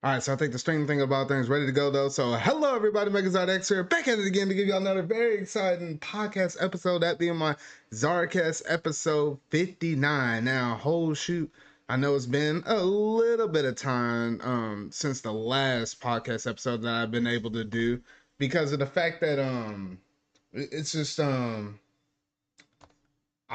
All right, so I think the stream thing about things ready to go though. So hello everybody, MegaZardX here, back at it again to give y'all another very exciting podcast episode, that being my ZardCast episode 59. Now, whole shoot, I know it's been a little bit of time since the last podcast episode that I've been able to do because of the fact that it's just I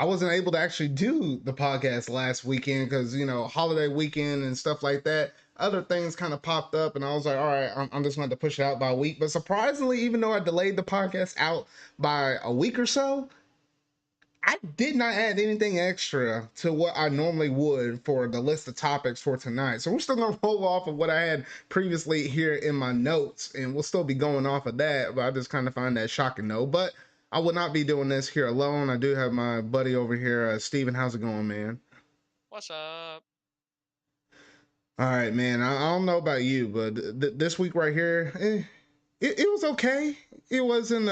wasn't able to actually do the podcast last weekend because, you know, holiday weekend and stuff like that. Other things kind of popped up, and I was like, all right, I'm just going to push it out by a week. But surprisingly, even though I delayed the podcast out by a week or so, I did not add anything extra to what I normally would for the list of topics for tonight. So we're still going to roll off of what I had previously here in my notes, and we'll still be going off of that. But I just kind of find that shocking, though. But I will not be doing this here alone. I do have my buddy over here, Steven. How's it going, man? What's up? All right, man. I don't know about you, but this week right here, it was okay. It wasn't.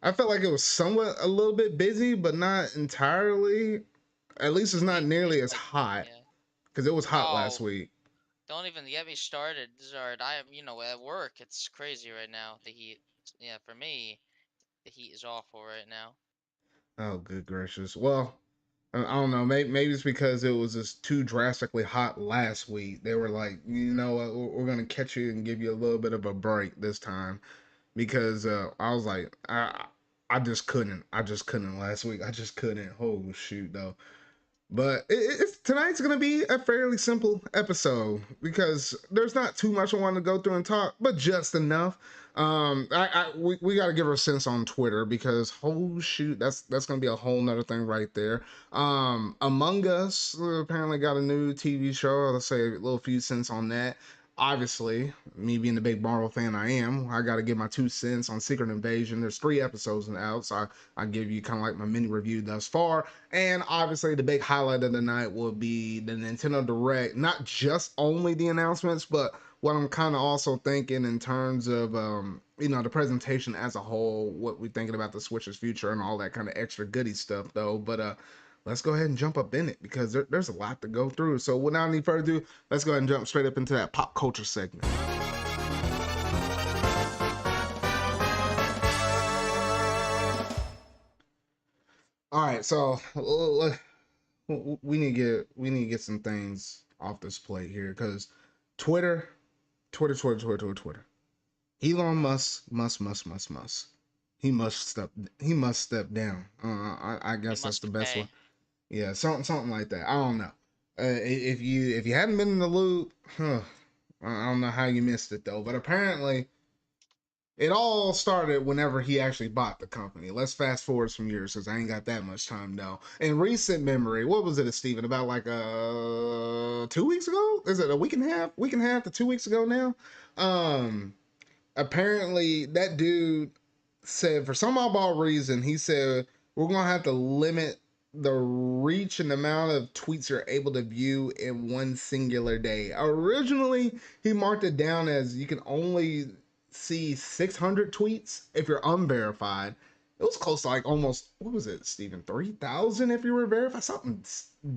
I felt like it was somewhat a little bit busy, but not entirely. At least it's not nearly as hot because it was hot last week. Don't even get me started, Zard. I am, at work. It's crazy right now. The heat. Yeah, for me, the heat is awful right now. Oh, good gracious. Well, I don't know. Maybe it's because it was just too drastically hot last week. They were like, you know what, we're gonna catch you and give you a little bit of a break this time, because I was like, I just couldn't. I just couldn't last week. I just couldn't. Oh shoot, though. But it's tonight's gonna be a fairly simple episode because there's not too much I want to go through and talk, but just enough. We got to give her a sense on Twitter because oh shoot, that's gonna be a whole nother thing right there. Among Us apparently got a new TV show. Let's say a little few cents on that. Obviously, me being the big Marvel fan I am, I got to give my 2 cents on Secret Invasion. There's 3 episodes out, so I give you kind of like my mini review thus far. And obviously, the big highlight of the night will be the Nintendo Direct. Not just only the announcements, but what I'm kind of also thinking in terms of, the presentation as a whole, what we're thinking about the Switch's future and all that kind of extra goody stuff, though. But let's go ahead and jump up in it because there's a lot to go through. So without any further ado, let's go ahead and jump straight up into that pop culture segment. All right, so we need to get some things off this plate here because Twitter. Elon Musk must. He must step down. I guess that's the best one. Yeah, something like that. I don't know. If you hadn't been in the loop, I don't know how you missed it though. But apparently, it all started whenever he actually bought the company. Let's fast forward some years because I ain't got that much time though. In recent memory, what was it, Steven? About like 2 weeks ago? Is it a week and a half? Week and a half to 2 weeks ago now? Apparently that dude said for some oddball reason, he said we're gonna have to limit the reach and amount of tweets you're able to view in one singular day. Originally, he marked it down as you can only see 600 tweets if you're unverified. It was close to like almost, what was it, Steven? 3,000 if you were verified? Something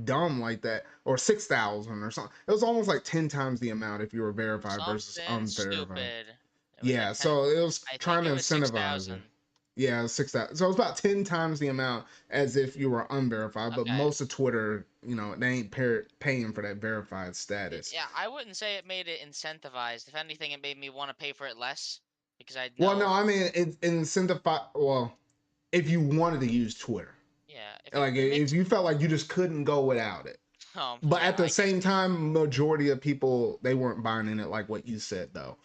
dumb like that. Or 6,000 or something. It was almost like 10 times the amount if you were verified versus unverified. Stupid. Yeah, like so it was trying to it was incentivize it. 6,000. Yeah, it was 6,000. So it was about 10 times the amount as if you were unverified. But most of Twitter, they ain't paying for that verified status. Yeah, I wouldn't say it made it incentivized. If anything, it made me want to pay for it less because I know. Well, no, I mean it incentivized. Well, if you wanted to use Twitter. Yeah. If you felt like you just couldn't go without it. But at the same time, majority of people, they weren't buying in it like what you said though.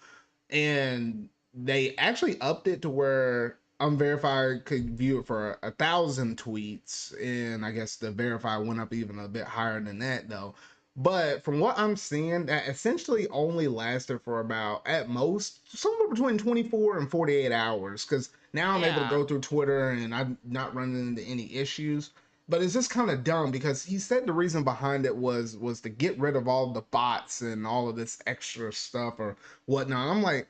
And they actually upped it to where unverified could view it for 1,000 tweets, and I guess the verified went up even a bit higher than that though. But from what I'm seeing, that essentially only lasted for about, at most, somewhere between 24 and 48 hours. Because now I'm able to go through Twitter and I'm not running into any issues. But it's just kind of dumb because he said the reason behind it was to get rid of all the bots and all of this extra stuff or whatnot. I'm like,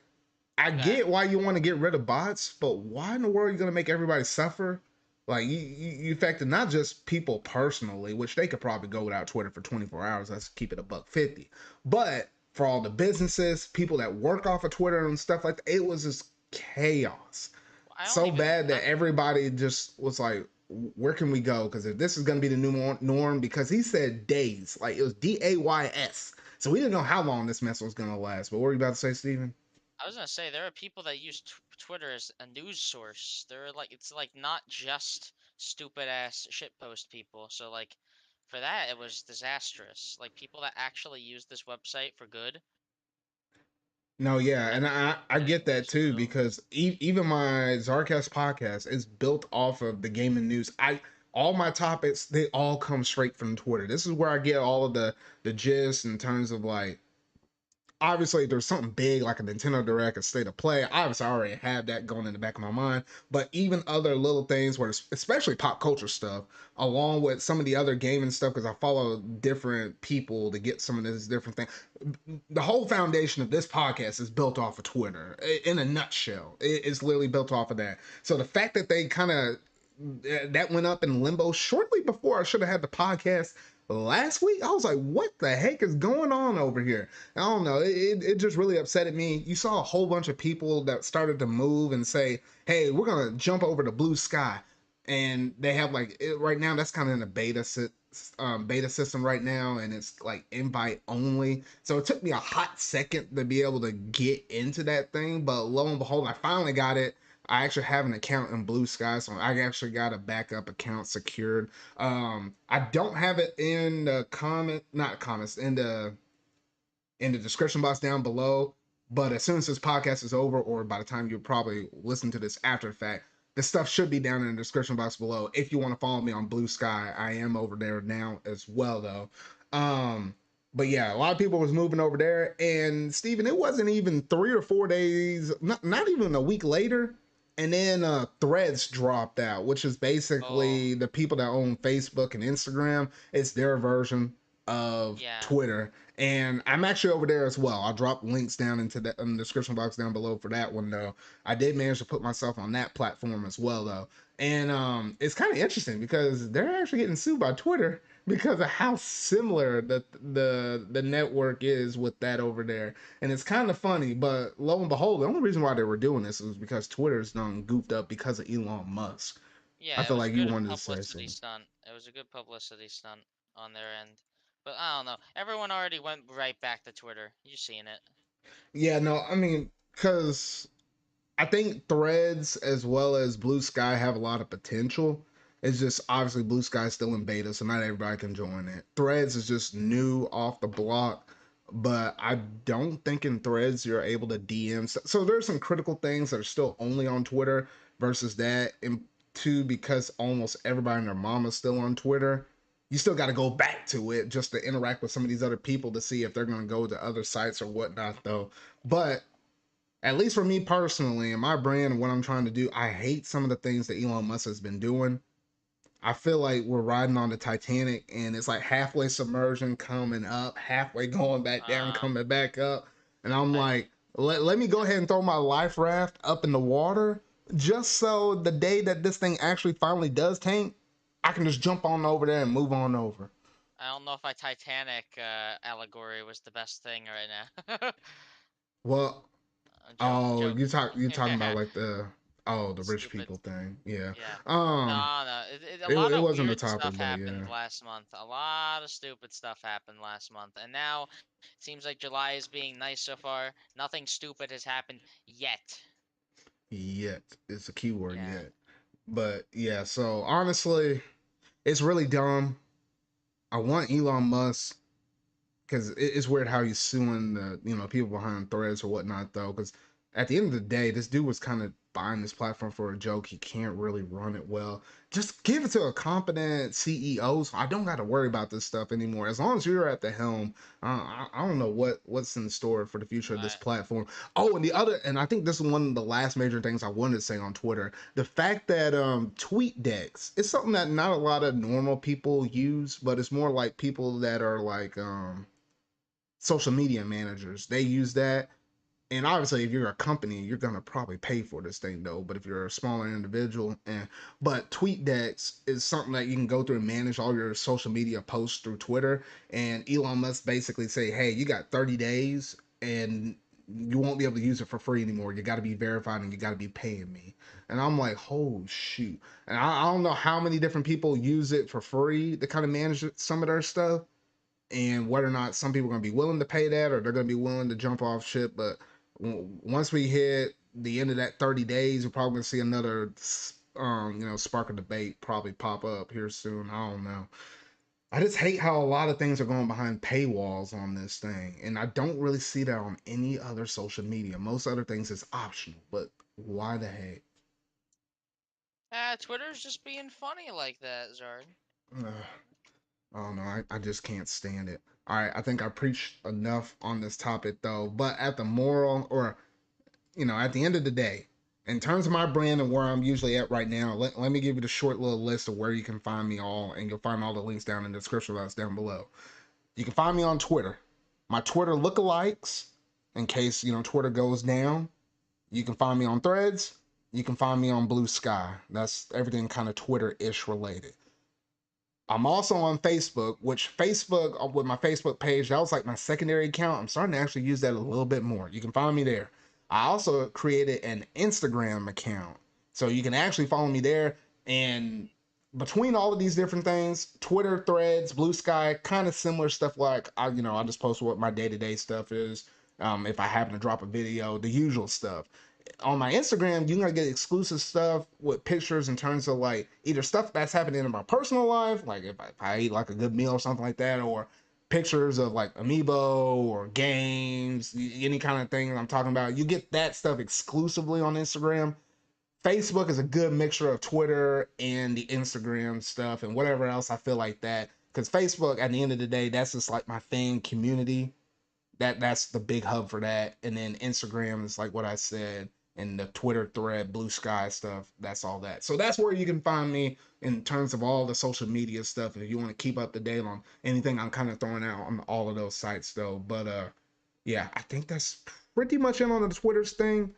I get why you want to get rid of bots, but why in the world are you going to make everybody suffer? Like, you affected not just people personally, which they could probably go without Twitter for 24 hours. Let's keep it $1.50. But for all the businesses, people that work off of Twitter and stuff like that. It was just chaos. I don't So even bad not that everybody just was like, where can we go? Because if this is going to be the new norm, because he said days, like it was DAYS. So we didn't know how long this mess was going to last. But what were you about to say, Steven? I was gonna say there are people that use Twitter as a news source. They're like it's like not just stupid ass shitpost people. So like for that it was disastrous. Like people that actually use this website for good No, yeah, had and I get it that was too brutal. because even my ZardCast podcast is built off of the gaming news. I all my topics they all come straight from Twitter. This is where I get all of the gist in terms of like obviously there's something big like a Nintendo Direct, a state of play. Obviously, I already have that going in the back of my mind. But even other little things where, especially pop culture stuff, along with some of the other gaming stuff, because I follow different people to get some of this different thing. The whole foundation of this podcast is built off of Twitter. In a nutshell, it's literally built off of that. So the fact that they kind of that went up in limbo shortly before I should have had the podcast last week. I was like, what the heck is going on over here? I don't know. It just really upsetted me. You saw a whole bunch of people that started to move and say, hey, we're going to jump over to Blue Sky. And they have like, right now, that's kind of in a beta system right now. And it's like invite only. So it took me a hot second to be able to get into that thing. But lo and behold, I finally got it. I actually have an account in Blue Sky, so I actually got a backup account secured. I don't have it in the not comments, in the description box down below. But as soon as this podcast is over, or by the time you probably listen to this after the fact, the stuff should be down in the description box below. If you want to follow me on Blue Sky, I am over there now as well, though. Um, but yeah, a lot of people was moving over there, and Steven, it wasn't even 3 or 4 days, not even a week later, and then Threads dropped out, which is Oh basically the people that own Facebook and Instagram. It's their version of yeah. Twitter, and I'm actually over there as well. I'll drop links down into the in the description box down below for that one though. I did manage to put myself on that platform as well though. And it's kind of interesting because they're actually getting sued by Twitter because of how similar the network is with that over there. And it's kind of funny, but lo and behold, the only reason why they were doing this is because Twitter's done goofed up because of Elon Musk. I Yeah, it feel was a like you good wanted to say publicity something. stunt. It was a good publicity stunt on their end. But I don't know. Everyone already went right back to Twitter. You seen it. Yeah, no, I mean, because I think Threads as well as Blue Sky have a lot of potential. It's just obviously Blue Sky is still in beta, so not everybody can join it. Threads is just new off the block, but I don't think in Threads you're able to DM. So there's some critical things that are still only on Twitter versus that. And two, because almost everybody and their mama's still on Twitter, you still got to go back to it just to interact with some of these other people to see if they're going to go to other sites or whatnot, though. But at least for me personally and my brand and what I'm trying to do, I hate some of the things that Elon Musk has been doing. I feel like we're riding on the Titanic and it's like halfway submersion coming up, halfway going back down, Um, coming back up. And I'm I like, let me go ahead and throw my life raft up in the water just so the day that this thing actually finally does tank, I can just jump on over there and move on over. I don't know if my Titanic allegory was the best thing right now. Well, oh, Joking. you talking about Yeah, like the rich stupid. people thing. Yeah. Yeah. Um No, no. A lot it of wasn't the weird stuff topic, but happened yeah. last month. A lot of stupid stuff happened last month. And now it seems like July is being nice so far. Nothing stupid has happened yet. Yet. It's a keyword Yeah. yet. But yeah, so honestly, it's really dumb. I want Elon Musk because it's weird how he's suing the people behind Threads or whatnot though. Because at the end of the day, this dude was kind of buying this platform for a joke. He can't really run it well. Just give it to a competent CEO. So I don't got to worry about this stuff anymore. As long as you're at the helm, I don't know what's in store for the future of this Right. platform. Oh, and the other, and I think this is one of the last major things I wanted to say on Twitter. The fact that tweet decks is something that not a lot of normal people use, but it's more like people that are like social media managers. They use that. And obviously, if you're a company, you're gonna probably pay for this thing though. But if you're a smaller individual, and but TweetDecks is something that you can go through and manage all your social media posts through Twitter. And Elon Musk basically say, hey, you got 30 days, and you won't be able to use it for free anymore. You got to be verified, and you got to be paying me. And I'm like, oh shoot. And I don't know how many different people use it for free to kind of manage some of their stuff, and whether or not some people are going to be willing to pay that or they're going to be willing to jump off ship. But once we hit the end of that 30 days, we're probably going to see another, spark of debate probably pop up here soon. I don't know. I just hate how a lot of things are going behind paywalls on this thing, and I don't really see that on any other social media. Most other things is optional, but why the heck? Twitter's just being funny like that, Zard. I don't know. I just can't stand it. All right, I think I preached enough on this topic though. But at the moral, or at the end of the day, in terms of my brand and where I'm usually at right now, let me give you the short little list of where you can find me all, and you'll find all the links down in the description box down below. You can find me on Twitter. My Twitter lookalikes, in case Twitter goes down. You can find me on Threads. You can find me on Blue Sky. That's everything kind of Twitter-ish related. I'm also on Facebook, which Facebook, with my Facebook page, that was like my secondary account. I'm starting to actually use that a little bit more. You can find me there. I also created an Instagram account. So you can actually follow me there. And between all of these different things, Twitter, Threads, Blue Sky, kind of similar stuff, like I just post what my day-to-day stuff is. If I happen to drop a video, the usual stuff. On my Instagram, you're gonna get exclusive stuff with pictures in terms of like either stuff that's happening in my personal life, like if I eat like a good meal or something like that, or pictures of like amiibo or games, any kind of thing I'm talking about. You get that stuff exclusively on Instagram. Facebook is a good mixture of Twitter and the Instagram stuff and whatever else I feel like that. Because Facebook, at the end of the day, that's just like my thing community. That's the big hub for that. And then Instagram is like what I said, and the Twitter thread, Blue Sky stuff. That's all that. So that's where you can find me in terms of all the social media stuff. If you want to keep up to date on anything I'm kind of throwing out on all of those sites, though. But yeah, I think that's pretty much it on the Twitter's thing.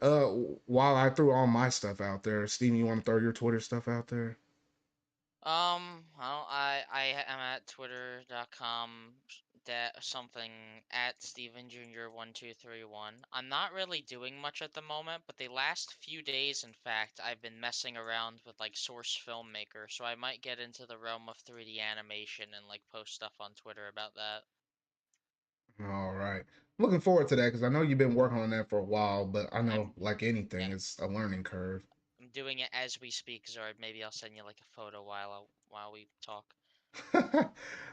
Uh, while I threw all my stuff out there, Steven, you want to throw your Twitter stuff out there? Well, I am at twitter.com that something at Steven Jr. 1231. I'm not really doing much at the moment, but the last few days, in fact, I've been messing around with like Source Filmmaker, so I might get into the realm of 3D animation and like post stuff on Twitter about that. All right. Looking forward to that because I know you've been working on that for a while, but I I'm know, like anything, yeah, it's a learning curve. I'm doing it as we speak, Zord. Maybe I'll send you like a photo while we talk.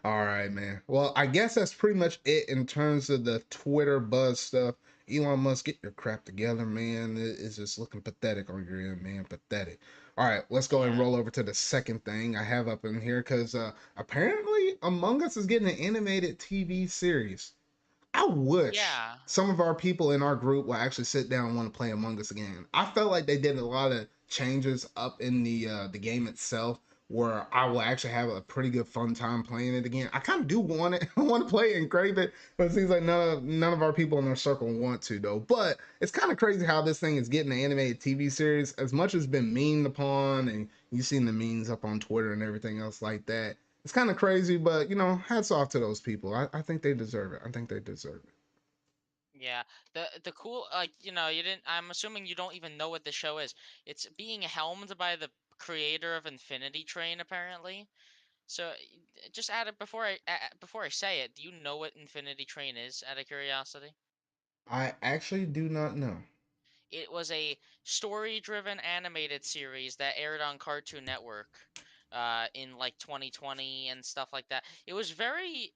All right, man. Well, I guess that's pretty much it in terms of the Twitter buzz stuff. Elon Musk, get your crap together, man. It's just looking pathetic on your end, man. Pathetic. All right, let's go and Yeah. roll over to the second thing I have up in here because apparently Among Us is getting an animated TV series. I wish Yeah. some of our people in our group will actually sit down and want to play Among Us again. I felt like they did a lot of changes up in the game itself, where I will actually have a pretty good fun time playing it again. I kind of do want it, want to play it and crave it, but it seems like none of our people in our circle want to though. But it's kind of crazy how this thing is getting an animated TV series. As much as been memed upon, and you've seen the memes up on Twitter and everything else like that, it's kind of crazy, but hats off to those people. I think they deserve it. I think they deserve it. Yeah, the cool like you didn't. I'm assuming you don't even know what the show is. It's being helmed by the creator of Infinity Train, apparently. So just add it before I say it. Do you know what Infinity Train is? Out of curiosity, I actually do not know. it was a story-driven animated series that aired on Cartoon Network, in like 2020 and stuff like that. It was very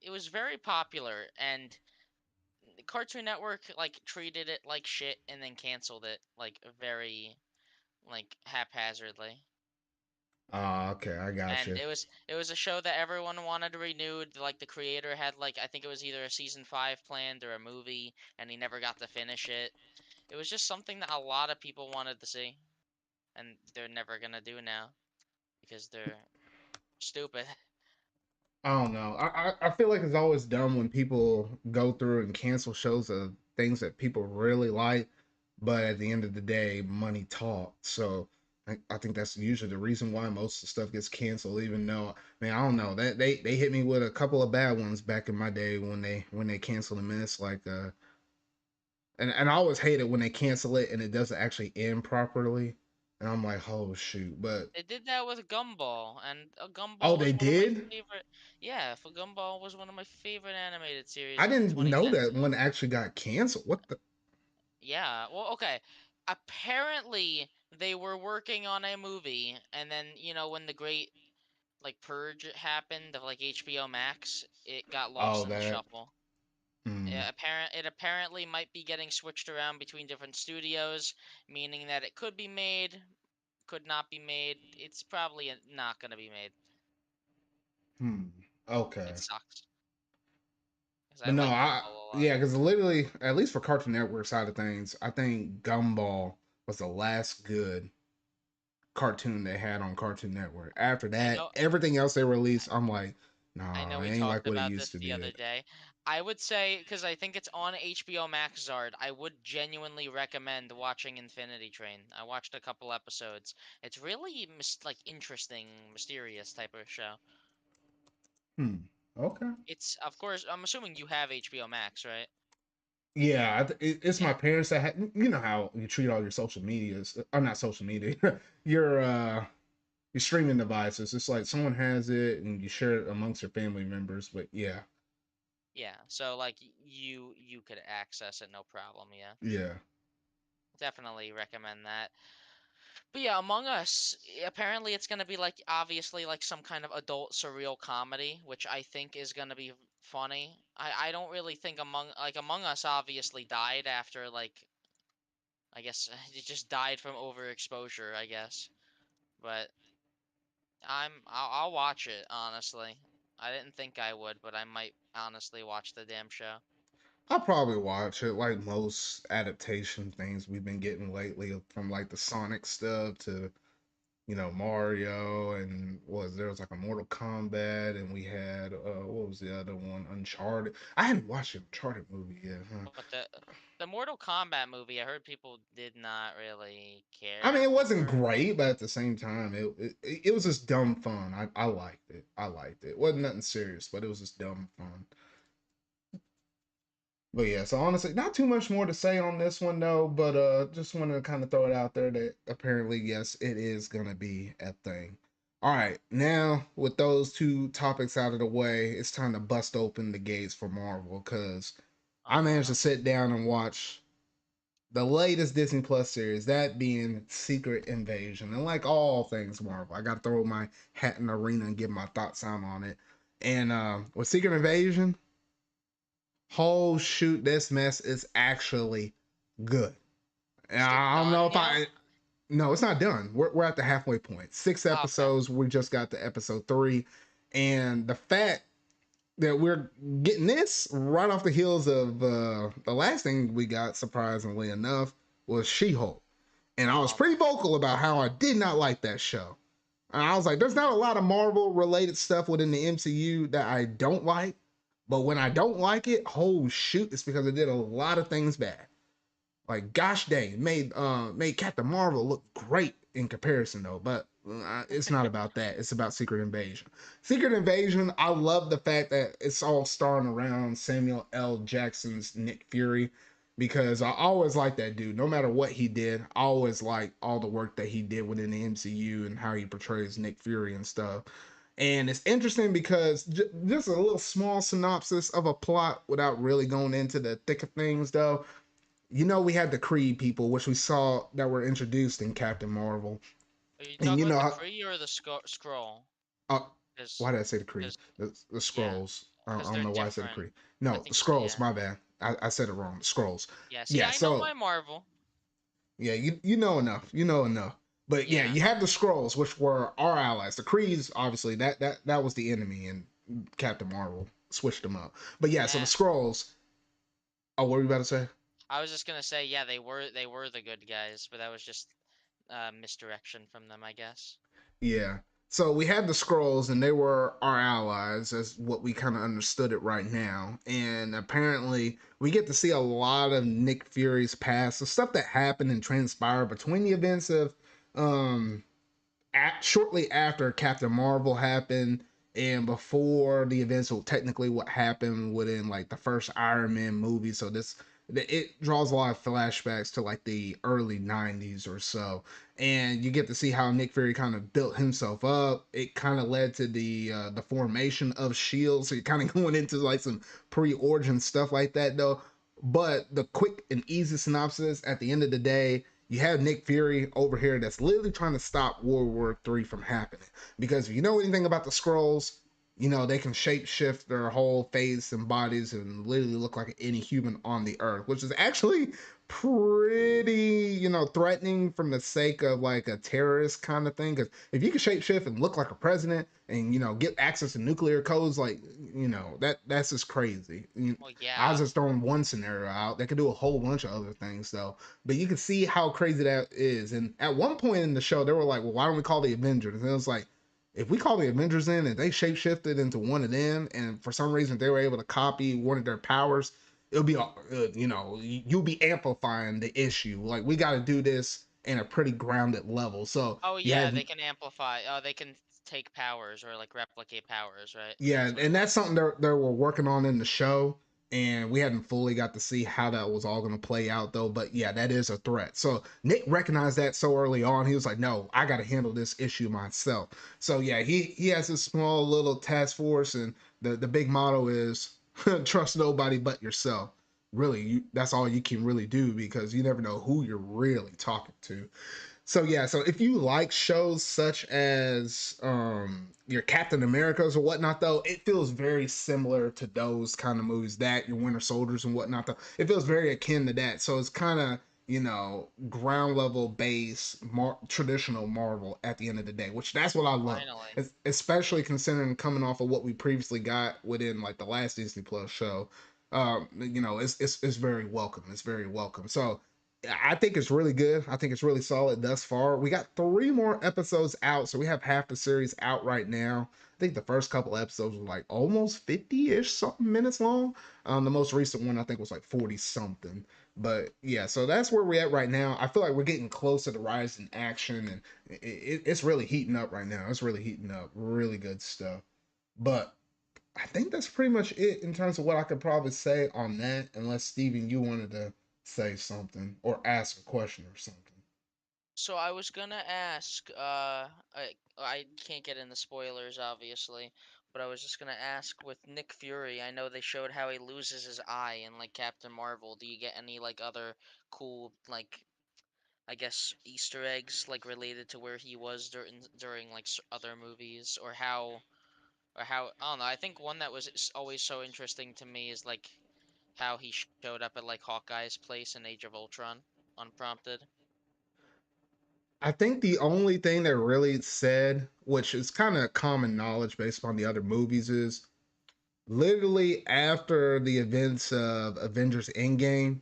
popular, and Cartoon Network like treated it like shit and then canceled it like very like haphazardly. Okay, I got And you. it was a show that everyone wanted renewed. Like the creator had like I think it was either a season 5 planned or a movie, and he never got to finish it. It was just something that a lot of people wanted to see, and they're never gonna do now because they're stupid. I don't know. I feel like it's always dumb when people go through and cancel shows that things that people really like, but at the end of the day, money talks. So I think that's usually the reason why most of the stuff gets canceled. Even though, man, I don't know that they hit me with a couple of bad ones back in my day when they canceled them. And it's like and I always hate it when they cancel it and it doesn't actually end properly. And I'm like, oh shoot, but They did that with Gumball, and oh, Gumball was they one of my did. favorite. Yeah, for Gumball was one of my favorite animated series I of didn't know that 2010. one actually got canceled. What the? Yeah, well, okay. Apparently, they were working on a movie, and then when the great purge happened of HBO Max, it got Oh, lost in the that. shuffle. Hmm. It apparently might be getting switched around between different studios, meaning that it could be made, could not be made. It's probably not going to be made. Hmm. It Okay. sucks because I But no, like I Gumball a lot. yeah, because literally, at least for Cartoon Network side of things, I think Gumball was the last good cartoon they had on Cartoon Network. After I that, know everything else they released, I'm like, I nah, know it we ain't like talked what it about used this to the be. other day. I would say because I think it's on HBO Max Zard, I would genuinely recommend watching Infinity Train. I watched a couple episodes. It's really interesting, mysterious type of show. Hmm. Okay. It's of course I'm assuming you have HBO Max, right? Yeah, it's my Yeah. parents that had. You know how you treat all your social medias, or not social media, your your streaming devices. It's like someone has it and you share it amongst your family members. But yeah, Yeah. So you could access it no problem, yeah. yeah. Definitely recommend that. But yeah, Among Us, apparently it's gonna be obviously some kind of adult surreal comedy, which I think is gonna be funny. I don't really think Among Us obviously died after I guess it just died from overexposure, I guess. But I'll watch it honestly. I didn't think I would, but I might honestly watch the damn show. I'll probably watch it like most adaptation things we've been getting lately, from like the Sonic stuff to Mario, and there was like a Mortal Kombat, and we had what was the other one, Uncharted. I hadn't watched the Uncharted movie yet, huh? But the Mortal Kombat movie, I heard people did not really I mean, care it wasn't for. great, but at the same time, it was just dumb fun. I liked it. I liked it. It wasn't nothing serious, but it was just dumb fun. But yeah, so honestly, not too much more to say on this one though. But just wanted to kind of throw it out there that apparently, yes, it is gonna be a thing. All right, now with those two topics out of the way, it's time to bust open the gates for Marvel because I Oh managed to no. sit down and watch the latest Disney Plus series, that being Secret Invasion. And like all things Marvel, I got to throw my hat in the arena and give my thoughts out on it. And with Secret Invasion, oh shoot, this mess is actually good. And Is it I don't know done if yet? I. No, it's not done. We're at the halfway point. Six Oh, okay. episodes. We just got to episode 3. And the fact that we're getting this right off the heels of the last thing we got, surprisingly enough, was She-Hulk. And I was Oh pretty my. vocal about how I did not like that show. And I was like, there's not a lot of Marvel related stuff within the MCU that I don't like. But when I don't like it, oh shoot, it's because it did a lot of things bad. Like gosh dang, made Captain Marvel look great in comparison though, but it's not about that. It's about Secret Invasion. Secret Invasion, I love the fact that it's all starring around Samuel L. Jackson's Nick Fury, because I always liked that dude. No matter what he did, I always liked all the work that he did within the MCU and how he portrays Nick Fury and stuff. And it's interesting because just a little small synopsis of a plot without really going into the thick of things though. We had the Creed people, which we saw that were introduced in Captain Marvel, Are you and talking about the Kree or the Scroll? uh, Because why did I say the Creed? because The yeah, scrolls. because I they're don't know why I said the different. Creed. I No, the think scrolls. yeah, My bad. I said it wrong. The scrolls. yeah. See, Yeah. I know So my Marvel. yeah, you know enough. You know enough. But yeah, Yeah, you have the scrolls, which were our allies. The Creeds, obviously, that was the enemy, and Captain Marvel switched them up. But yeah, so the yeah. scrolls. Oh, what were you about to say? I was just gonna say yeah, they were the good guys, but that was just misdirection from them, I guess. Yeah. So we had the scrolls, and they were our allies, as what we kind of understood it right now. And apparently, we get to see a lot of Nick Fury's past, the stuff that happened and transpired between the events of um, shortly after Captain Marvel happened and before the events of technically what happened within like the first Iron Man movie. So this it draws a lot of flashbacks to like the early 90s or so, and you get to see how Nick Fury kind of built himself up. It kind of led to the formation of Shield, so you're kind of going into like some pre-origin stuff like that though. But the quick and easy synopsis at the end of the day, you have Nick Fury over here that's literally trying to stop World War III from happening. Because if you know anything about the Skrulls, you know they can shapeshift their whole face and bodies and literally look like any human on the earth, which is actually pretty, threatening from the sake of like a terrorist kind of thing. Because if you can shapeshift and look like a president and get access to nuclear codes, like that's just crazy. Well, I was yeah. just throwing one scenario out. They could do a whole bunch of other things though, but you can see how crazy that is. And at one point in the show, they were like, "Well, why don't we call the Avengers?" And it was like, if we call the Avengers in and they shapeshifted into one of them, and for some reason they were able to copy one of their powers, it'll be, you'll be amplifying the issue. Like we got to do this in a pretty grounded level. So Oh you yeah, have they can amplify. Oh, they can take powers or like replicate powers, right? Yeah, That's what it and that's was. something they were working on in the show, and we hadn't fully got to see how that was all going to play out though. But yeah, that is a threat. So Nick recognized that so early on. He was like, "No, I got to handle this issue myself." So yeah, he has this small little task force, and the big motto is trust nobody but yourself. Really, that's all you can really do because you never know who you're really talking to. So yeah, so if you like shows such as your Captain Americas or whatnot, though, it feels very similar to those kind of movies. That your Winter Soldiers and whatnot, though, it feels very akin to that. So it's kind of ground level base, traditional Marvel at the end of the day, which that's what I love, Finally. especially considering coming off of what we previously got within like the last Disney Plus show. It's very welcome. It's very welcome. So I think it's really good. I think it's really solid thus far. We got 3 more episodes out, so we have half the series out right now. I think the first couple episodes were like almost 50-ish something minutes long. The most recent one I think was like 40 something. But yeah, so that's where we're at right now. I feel like we're getting close to the rise in action, and it's really heating up right now. It's really heating up. Really good stuff. But I think that's pretty much it in terms of what I could probably say on that, unless Steven, you wanted to say something or ask a question or something. So I was gonna ask, I can't get into spoilers obviously, but I was just gonna ask with Nick Fury, I know they showed how he loses his eye in like Captain Marvel. Do you get any like other cool like I guess Easter eggs like related to where he was during like other movies or how I don't know. I think one that was always so interesting to me is like how he showed up at like Hawkeye's place in Age of Ultron unprompted. I think the only thing that really said, which is kind of common knowledge based upon the other movies, is literally after the events of Avengers Endgame,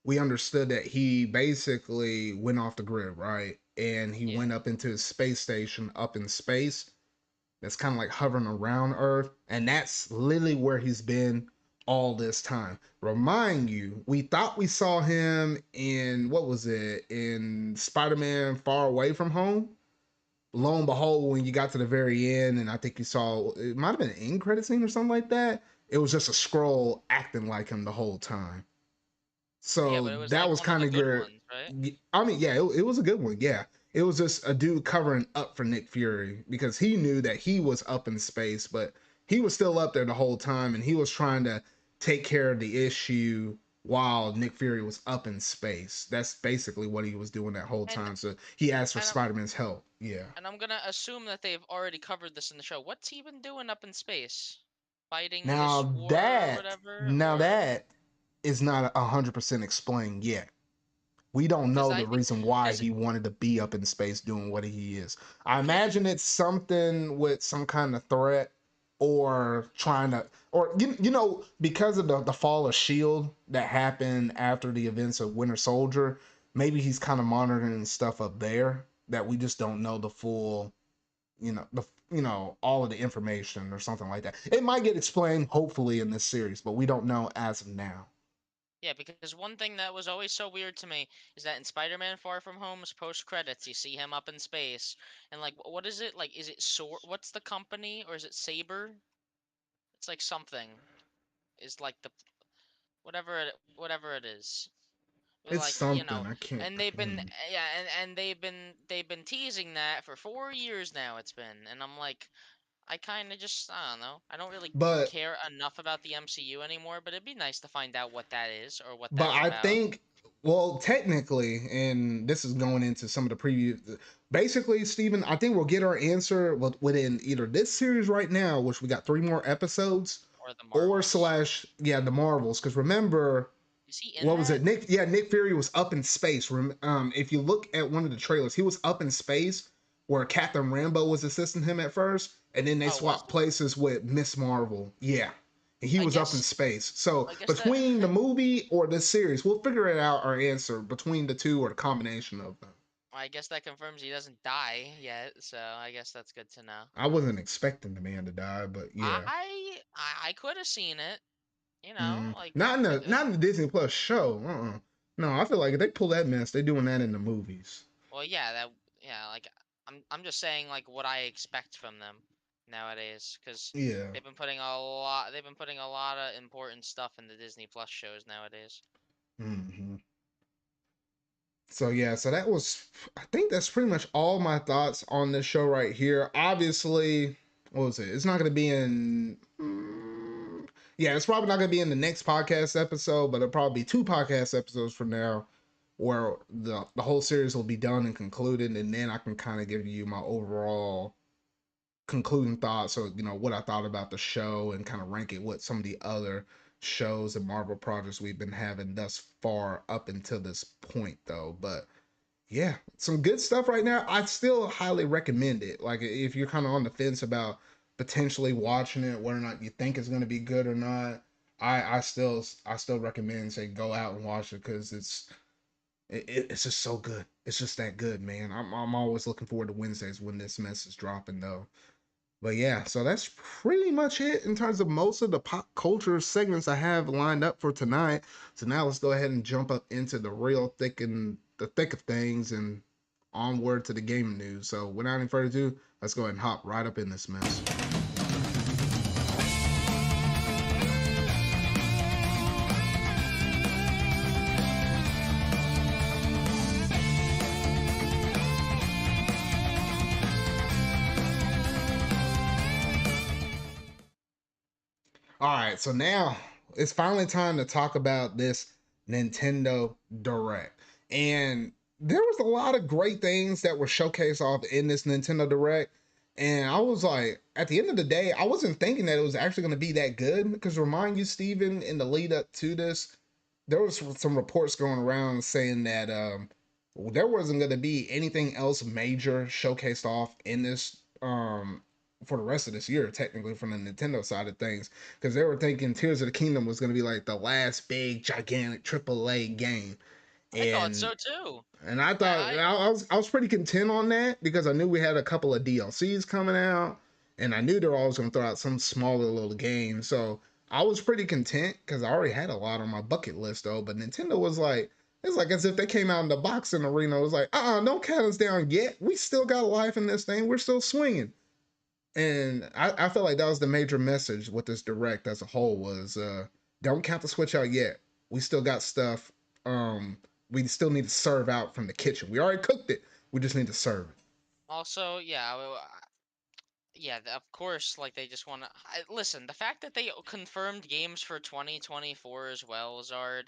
we understood that he basically went off the grid, right? And he Yeah. went up into his space station up in space that's kind of like hovering around Earth, and that's literally where he's been all this time. Remind you, we thought we saw him in what was it in Spider-Man: Far Away from Home. Lo and behold, when you got to the very end, and I think you saw it might have been an end credit scene or something like that. It was just a scroll acting like him the whole time. Yeah, So but it was that like was one of kind the of good your. ones, right? I mean, yeah, it was a good one. Yeah, it was just a dude covering up for Nick Fury because he knew that he was up in space, but he was still up there the whole time, and he was trying to take care of the issue while Nick Fury was up in space. That's basically what he was doing that whole And time. So he asked for and I'm Spider Man's help. Yeah. and I'm gonna assume that they've already covered this in the show. What's he been doing up in space? Fighting this Now war or that whatever, now or that is not 100% explained yet. We don't because know I the think reason why because he wanted to be up in space doing what he is. I he imagine it's something with some kind of threat or trying to or because of the fall of Shield that happened after the events of Winter Soldier, maybe he's kind of monitoring stuff up there that we just don't know the full all of the information or something like that. It might get explained hopefully in this series, but we don't know as of now. Yeah, because one thing that was always so weird to me is that in Spider-Man Far From Home's post credits, you see him up in space, and like, what is it? Like, is it Sword? What's the company, or is it Saber? It's like something. Is like the whatever it is. It's Like, something I can't. and they've been yeah, and they've been teasing that for 4 years now. It's been, and I'm like, I kind of just I don't know. I don't really But care enough about the MCU anymore, but it'd be nice to find out what that is or what But that's I about. think, well, technically, and this is going into some of the previews. Basically, Steven, I think we'll get our answer within either this series right now, which we got 3 more episodes, Or the or Marvels. slash, yeah, the Marvels. Because remember, Is he in what was it? that? Nick Fury was up in space. If you look at one of the trailers, he was up in space where Captain Rambo was assisting him at first, and then they Oh, was swapped he? places with Miss Marvel. Yeah, and he I was up in guess. space. So I guess that. between the movie or the series, we'll figure it out our answer between the two or the combination of them. I guess that confirms he doesn't die yet. So I guess that's good to know. I wasn't expecting the man to die, but yeah. I could have seen it. Like Not in the Disney Plus show. No, I feel like if they pull that mess, they're doing that in the movies. well, yeah, like I'm just saying like what I expect from them nowadays because Yeah. they've been putting a lot of important stuff in the Disney Plus shows nowadays. hmm So yeah, so that was I think that's pretty much all my thoughts on this show right here. Obviously, what was it? It's not going to be in yeah, it's probably not going to be in the next podcast episode, but it'll probably be 2 podcast episodes from now where the whole series will be done and concluded, and then I can kind of give you my overall concluding thoughts or what I thought about the show and kind of rank it with some of the other shows and Marvel projects we've been having thus far up until this point though. But yeah, some good stuff right now. I still highly recommend it. Like if you're kind of on the fence about potentially watching it, whether or not you think it's going to be good or not, I still recommend say go out and watch it because it's just so good. It's just that good, man. I'm always looking forward to Wednesdays when this mess is dropping though. But yeah, so that's pretty much it in terms of most of the pop culture segments I have lined up for tonight. So now let's go ahead and jump up into the thick of things and onward to the game news. So without any further ado, let's go ahead and hop right up in this mess. All right, so now it's finally time to talk about this Nintendo Direct. And there was a lot of great things that were showcased off in this Nintendo Direct. And I was like, at the end of the day, I wasn't thinking that it was actually going to be that good. Because remind you, Steven, in the lead up to this, there was some reports going around saying that there wasn't going to be anything else major showcased off in this for the rest of this year, technically from the Nintendo side of things, because they were thinking Tears of the Kingdom was going to be like the last big gigantic AAA game, I thought and so too. and I I, thought I was pretty content on that because I knew we had a couple of DLCs coming out, and I knew they were always going to throw out some smaller little games. So I was pretty content because I already had a lot on my bucket list though. But Nintendo was like, it's like as if they came out in the boxing arena. It was like, don't count us down yet. We still got life in this thing. We're still swinging. And I feel like that was the major message with this direct as a whole was don't count the switch out yet. We still got stuff. We still need to serve out from the kitchen. We already cooked it. We just need to serve it. also, yeah, yeah, of course, like they just want to listen. The fact that they confirmed games for 2024 as well, Zard.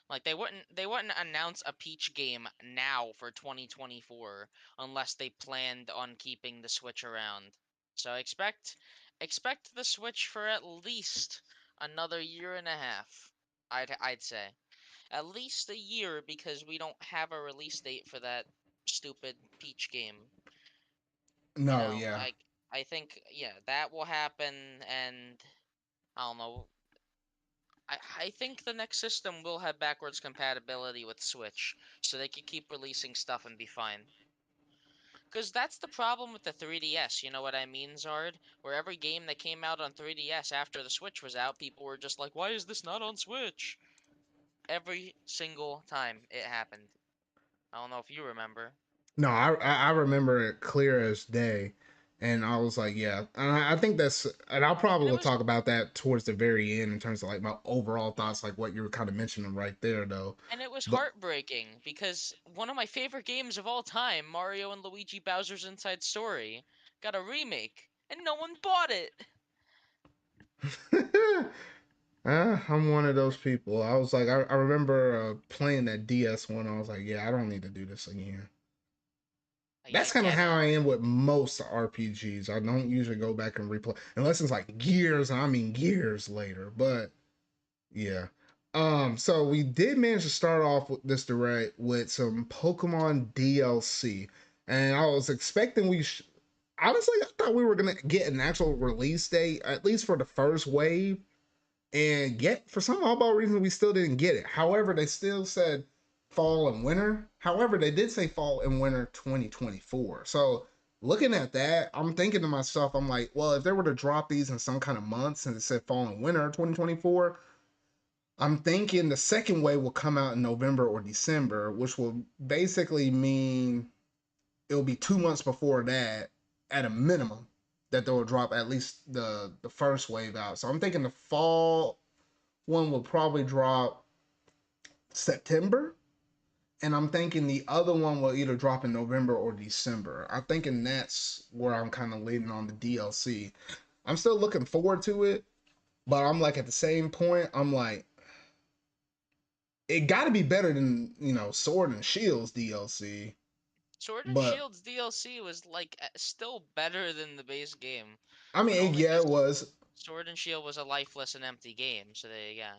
Like they wouldn't announce a Peach game now for 2024 unless they planned on keeping the Switch around. So expect the Switch for at least another year and a half. I'd say at least a year because we don't have a release date for that stupid Peach game. No, yeah. I think yeah that will happen and I don't know. I think the next system will have backwards compatibility with Switch, so they can keep releasing stuff and be fine. Because that's the problem with the 3DS, you know what I mean, Zard? Where every game that came out on 3DS after the Switch was out, people were just like, why is this not on Switch? Every single time it happened. I don't know if you remember. No, I remember it clear as day, and I was like, yeah, and I think that's, and I'll And probably it was talk about that towards the very end in terms of like my overall thoughts, like what you were kind of mentioning right there, though. and it was But heartbreaking because one of my favorite games of all time, Mario and Luigi Bowser's Inside Story, got a remake and no one bought it. I'm one of those people. I was like, I remember playing that DS one. I was like, yeah, I don't need to do this again. I That's kind of get how it. I am with most RPGs. I don't usually go back and replay unless it's like years. I mean years later. But yeah. So we did manage to start off with this direct with some Pokemon DLC, and I was expecting honestly, I thought we were gonna get an actual release date at least for the first wave, and yet for some oddball reason we still didn't get it. However, they still said fall and winter. However, they did say fall and winter 2024. So looking at that, I'm thinking to myself, I'm like, well, if they were to drop these in some kind of months and it said fall and winter 2024, I'm thinking the second wave will come out in November or December, which will basically mean it'll be 2 months before that at a minimum that they'll drop at least the first wave out. So I'm thinking the fall one will probably drop September, and I'm thinking the other one will either drop in November or December. I'm thinking that's where I'm kind of leaning on the DLC. I'm still looking forward to it, but I'm like at the same point, I'm like, it got to be better than Sword and Shield's DLC. Sword and But Shield's DLC was like still better than the base game, I but mean, only yeah, it because was. Sword and Shield was a lifeless and empty game. So there you go.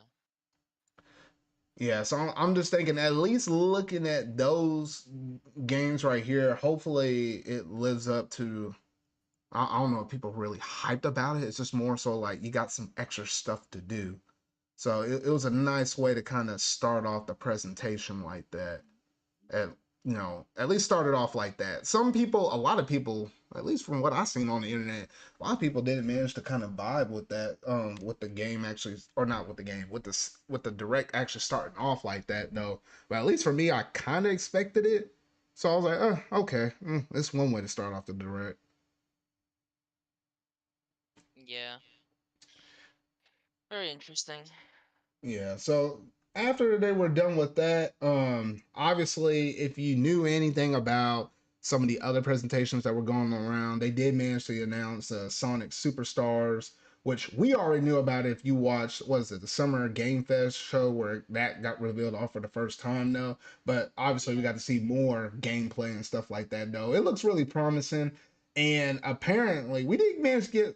Yeah, so I'm just thinking, at least looking at those games right here, hopefully it lives up to. I don't know if people really hyped about it. It's just more so like you got some extra stuff to do. So it was a nice way to kind of start off the presentation like that. At at least started off like that. Some people, a lot of people, at least from what I've seen on the internet, a lot of people didn't manage to kind of vibe with that, with the game actually, or not with the game, with the direct actually starting off like that though. But at least for me, I kind of expected it. So I was like, okay, it's one way to start off the direct. Yeah, very interesting. Yeah. So after they were done with that, obviously, if you knew anything about some of the other presentations that were going around, they did manage to announce Sonic Superstars, which we already knew about if you watched, what is it, the Summer Game Fest show where that got revealed off for the first time, though. But obviously, we Yeah. got to see more gameplay and stuff like that, though. It looks really promising. And apparently, we did manage to get,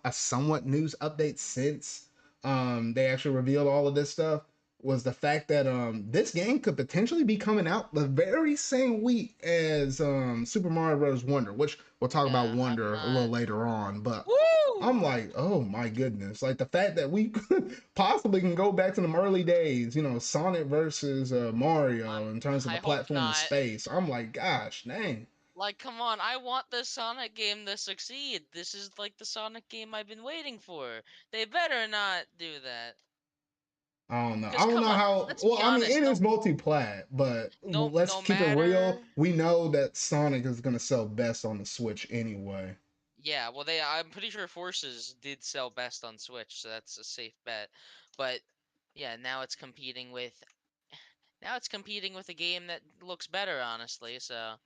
a somewhat news update since they actually revealed all of this stuff, was the fact that this game could potentially be coming out the very same week as Super Mario Bros. Wonder, which we'll talk about Yeah, Wonder I'm a little not. later on. But I'm Woo! like, oh my goodness, like the fact that we possibly can go back to them early days, Sonic versus Mario in terms of I the hope platform and not. space. I'm like, gosh, dang. Like, come on, I want this Sonic game to succeed. This is like the Sonic game I've been waiting for. They better not do that. I don't know. I Cause don't come know on, how. let's Well, be I mean, honest. it is No, multi-plat, but let's no keep it real. matter. We know that Sonic is gonna sell best on the Switch anyway. Yeah, well, I'm pretty sure Forces did sell best on Switch, so that's a safe bet. But yeah, now it's competing with a game that looks better, honestly. So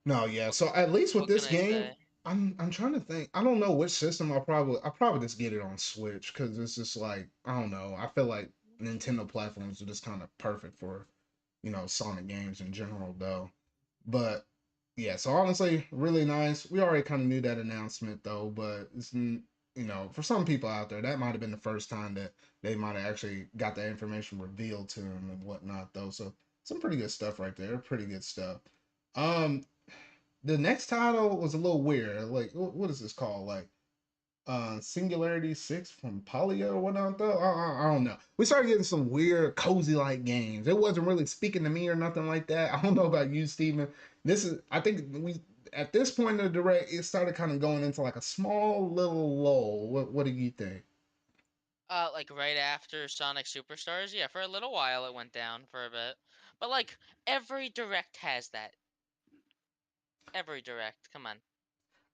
No, yeah. what So at least with what can this I game, say? I'm trying to think. I don't know which system I'll probably just get it on Switch because it's just like I don't know. I feel like Nintendo platforms are just kind of perfect for Sonic games in general though. But yeah, so honestly, really nice. We already kind of knew that announcement though, but for some people out there, that might have been the first time that they might have actually got that information revealed to them and whatnot though. So some pretty good stuff right there. Pretty good stuff. Um, the next title was a little weird. Like, what is this called? Like, Singularity 6 from Polio or whatnot though. I don't know. We started getting some weird cozy like games. It wasn't really speaking to me or nothing like that. I don't know about you, Steven. This is I think we at this point in the direct it started kind of going into like a small little lull. What do you think? Like right after Sonic Superstars, yeah, for a little while it went down for a bit. But like every direct has that. Every direct, come on.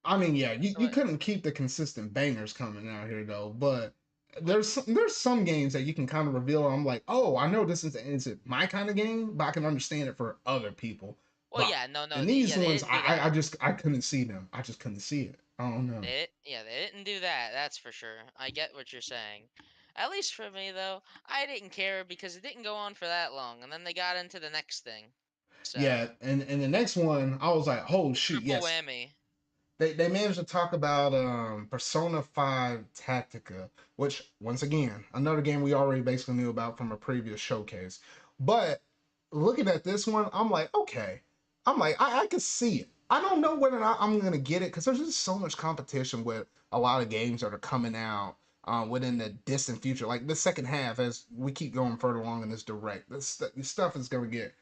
I mean, yeah, That's you what couldn't keep the consistent bangers coming out here though, but like there's some games that you can kind of reveal. I'm like, oh, I know this isn't my kind of game, but I can understand it for other people. well, But yeah, no, no, in yeah, these they ones, didn't do that. I couldn't see them. I just couldn't see it. I don't know. Yeah, they didn't do that. That's for sure. I get what you're saying. At least for me though, I didn't care because it didn't go on for that long, and then they got into the next thing. So Yeah, and the next one, I was like, oh shoot, triple yes, whammy. they managed to talk about Persona 5 Tactica, which once again, another game we already basically knew about from a previous showcase. But looking at this one, I'm like, okay. I'm like, I can see it. I don't know whether or not I'm gonna get it because there's just so much competition with a lot of games that are coming out within the distant future. Like the second half, as we keep going further along in this direct, this stuff is gonna get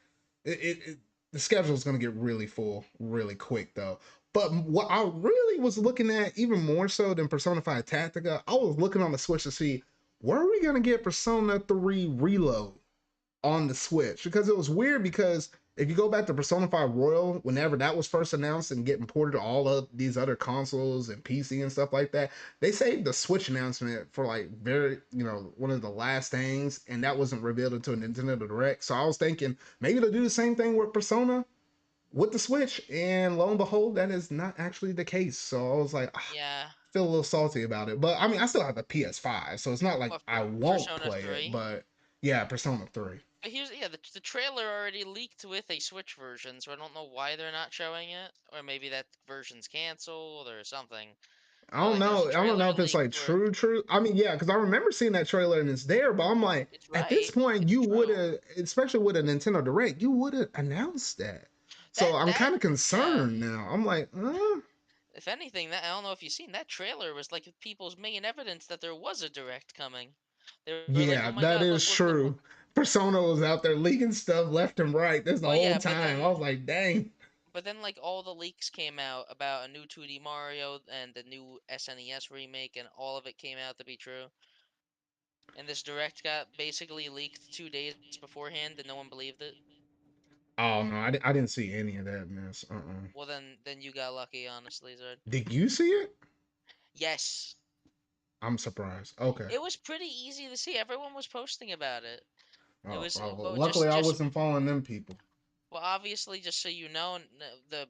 it the schedule is gonna get really full really quick though. But what I really was looking at, even more so than Persona 5 Tactica, I was looking on the Switch to see were we gonna get Persona 3 Reload on the Switch? Because it was weird because if you go back to Persona 5 Royal, whenever that was first announced and getting ported to all of these other consoles and PC and stuff like that, they saved the Switch announcement for like very, one of the last things, and that wasn't revealed until Nintendo Direct. So I was thinking maybe they'll do the same thing with Persona with the Switch, and lo and behold, that is not actually the case. So I was like, Yeah, feel a little salty about it. But I mean, I still have the PS5, so it's not like what I for won't Persona play it. 3? But yeah, Persona 3. But here's yeah, the trailer already leaked with a Switch version, so I don't know why they're not showing it, or maybe that version's canceled or something. I But don't like, there's know. a I don't trailer know if it's like leaked where true. I mean, yeah, because I remember seeing that trailer and it's there, but I'm like, it's at this right, point, it's you would true. have, especially with a Nintendo Direct, you would have announced that. So I'm That kind of yeah. concerned now. I'm like, If anything, that I don't know if you've seen that trailer was like people's main evidence that there was a direct coming. They were like, "Oh yeah, my that God, is true. Persona was out there leaking stuff left and right. This the well, whole yeah, time. I was like, dang. but then like all the leaks came out about a new 2D Mario and the new SNES remake, and all of it came out to be true. And this direct got basically leaked 2 days beforehand, and no one believed it. Oh no, I didn't see any of that mess. Well, then you got lucky, honestly, Zard. Did you see it? Yes, I'm surprised. Okay. it was pretty easy to see. Everyone was posting about it. It Oh, was, well, but luckily I wasn't following them people. well, obviously, just so you know, the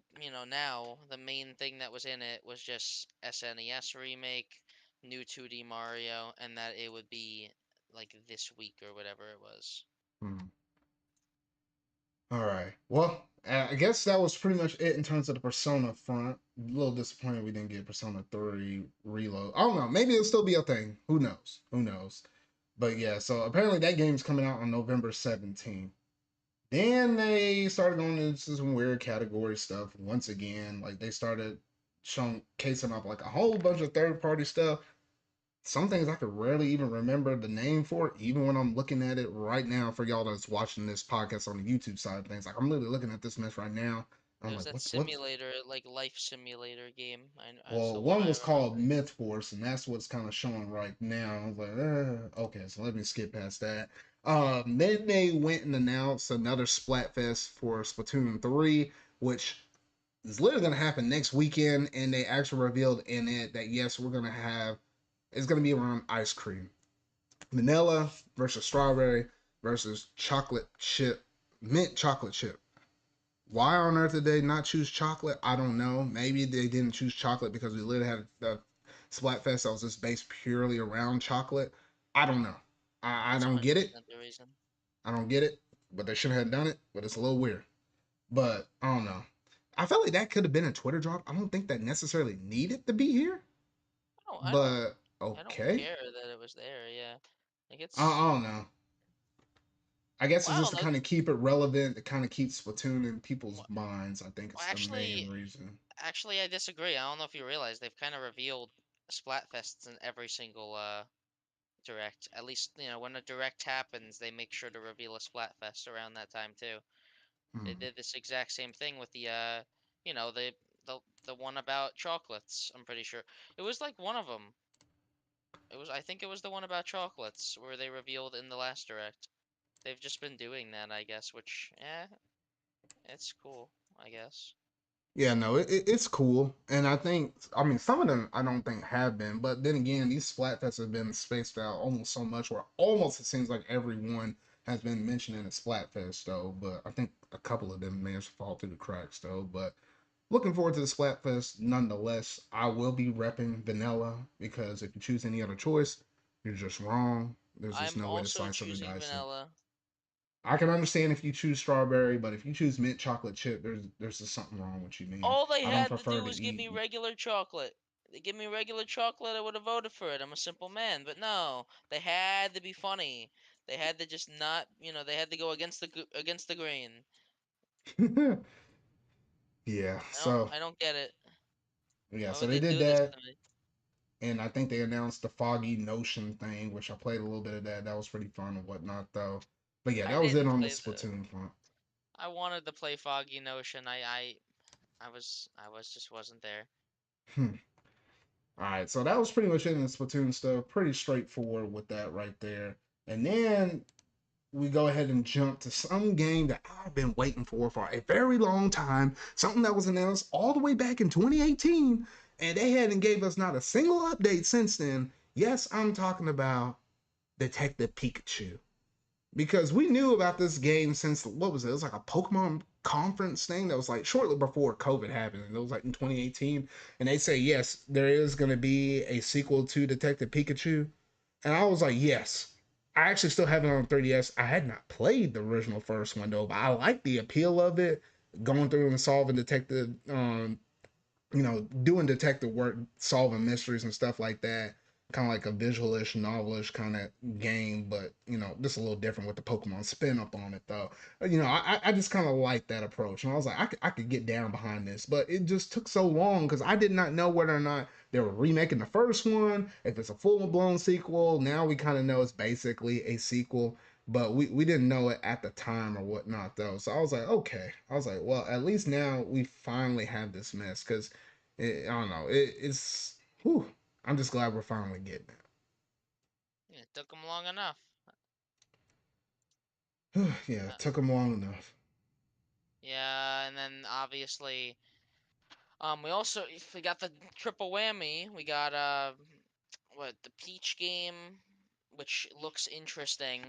now the main thing that was in it was just SNES remake, new 2D Mario, and that it would be like this week or whatever it was. Hmm. All right. Well, I guess that was pretty much it in terms of the Persona front. A little disappointed we didn't get Persona 3 Reload. I don't know. Maybe it'll still be a thing. Who knows? Who knows? But yeah, so apparently that game's coming out on November 17th. Then they started going into some weird category stuff once again. Like they started showing casing off like a whole bunch of third party stuff. Some things I could rarely even remember the name for, even when I'm looking at it right now for y'all that's watching this podcast on the YouTube side of things. Like I'm literally looking at this mess right now. I'm There's like, that what's simulator, like life simulator game. That's well, the one one I was called remember. Myth Force, and that's what's kind of showing right now. I was like, okay, so let me skip past that. Then they went and announced another Splatfest for Splatoon 3, which is literally going to happen next weekend. And they actually revealed in it that, yes, it's going to be around ice cream. Vanilla versus strawberry versus chocolate chip, mint chocolate chip. Why on earth did they not choose chocolate? I don't know. Maybe they didn't choose chocolate because we literally had a Splatfest that was just based purely around chocolate. I don't know. I That's don't get it. 100% the reason. I don't get it. But they should have done it. But it's a little weird. But I don't know. I felt like that could have been a Twitter drop. I don't think that necessarily needed to be here. I don't, I don't, But I don't okay. care that it was there. Yeah, like I it's. don't know. I guess Well, it's I just don't to know. kind of keep it relevant, to kind of keep Splatoon in people's Well, minds. I think it's the main actually, reason. actually, I disagree. I don't know if you realize they've kind of revealed Splatfests in every single direct. At least when a direct happens, they make sure to reveal a Splatfest around that time too. They Hmm. did this exact same thing with you know, the the one about chocolates. I'm pretty sure it was like one of them. I think it was the one about chocolates where they revealed in the last direct. They've just been doing that, I guess, which it's cool, I guess. Yeah, no, it's cool, and I mean, some of them I don't think have been, but then again, these Splatfests have been spaced out almost so much, where almost it seems like everyone has been mentioning a Splatfest though. But I think a couple of them managed to fall through the cracks though. But looking forward to the Splatfest nonetheless. I will be repping vanilla because if you choose any other choice, you're just wrong. There's just I'm no way to also slice or choosing dice it. vanilla. I can understand if you choose strawberry, but if you choose mint chocolate chip, there's just something wrong with you, man. All they I don't had to prefer do to was give eat. me regular chocolate. They give me regular chocolate, I would have voted for it. I'm a simple man, but no, they had to be funny. They had to just not, they had to go against the grain. Yeah. I don't, So I don't get it. yeah. Why So would they they did do this that, to me? and I think they announced the Foggy Notion thing, which I played a little bit of that. That was pretty fun and whatnot, though. But yeah, I that was it didn't on the play the. Splatoon front. I wanted to play Foggy Notion. I just wasn't there. Hmm. All right, so that was pretty much it in the Splatoon stuff. Pretty straightforward with that right there. And then we go ahead and jump to some game that I've been waiting for a very long time. Something that was announced all the way back in 2018, and they hadn't gave us not a single update since then. Yes, I'm talking about Detective Pikachu. Because we knew about this game since what was it? It was like a Pokemon conference thing that was like shortly before COVID happened. And it was like in 2018, and they say yes, there is going to be a sequel to Detective Pikachu, and I was like, yes. I actually still have it on 3DS. I had not played the original first one though, but I like the appeal of it, going through and solving detective doing detective work, solving mysteries and stuff like that. Kind of like a visualish, novelish kind of game, but just a little different with the Pokemon spin up on it, though. I just kind of like that approach, and I was like, I could get down behind this, but it just took so long because I did not know whether or not they were remaking the first one, if it's a full blown sequel. Now we kind of know it's basically a sequel, but we didn't know it at the time or whatnot, though. So I was like, okay. I was like, well, at least now we finally have this mess because I don't know. It's. Whew, I'm just glad we're finally getting Yeah, it took them long enough. it. Yeah, Uh, it took them long enough. yeah, and then obviously, we also if we got the triple whammy. We got what the Peach game, which looks interesting.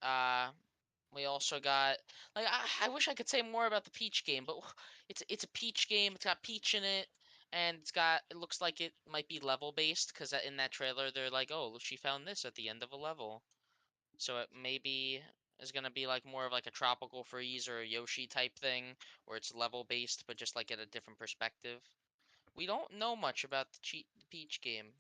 Uh, we also got like I wish I could say more about the Peach game, but it's a Peach game. It's got Peach in it, and it looks like it might be level based because in that trailer they're like, oh, she found this at the end of a level, so it maybe is gonna be like more of like a tropical freeze or a Yoshi type thing, where it's level based but just like at a different perspective. We don't know much about the Peach game,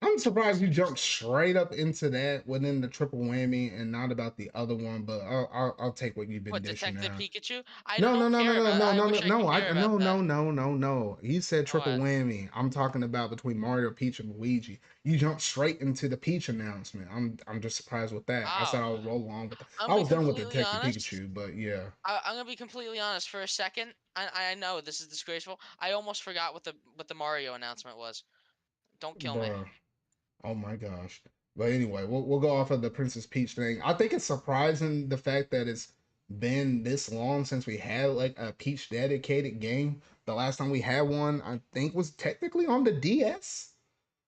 I'm which looks surprised you jumped interesting. straight up into that within the triple whammy and not about the other one. But I'll take what you've been What, dishing Detective now. Pikachu? I No, no, don't no, no, care no, about. no, I no, no, wish I could no. care about No, that. no, no, no, no. You said triple What? whammy. I'm talking about between Mario, Peach, and Luigi. You jumped straight into the Peach announcement. I'm just surprised with that. I said Oh, I would roll along with that. I'm I gonna be was done with completely Detective honest. Pikachu, but yeah, I'm gonna be completely honest for a second. I know this is disgraceful. I almost forgot what the Mario announcement was. Don't kill me. bruh. Oh my gosh. But anyway, we'll go off of the Princess Peach thing. I think it's surprising the fact that it's been this long since we had like a Peach dedicated game. The last time we had one, I think, was technically on the DS.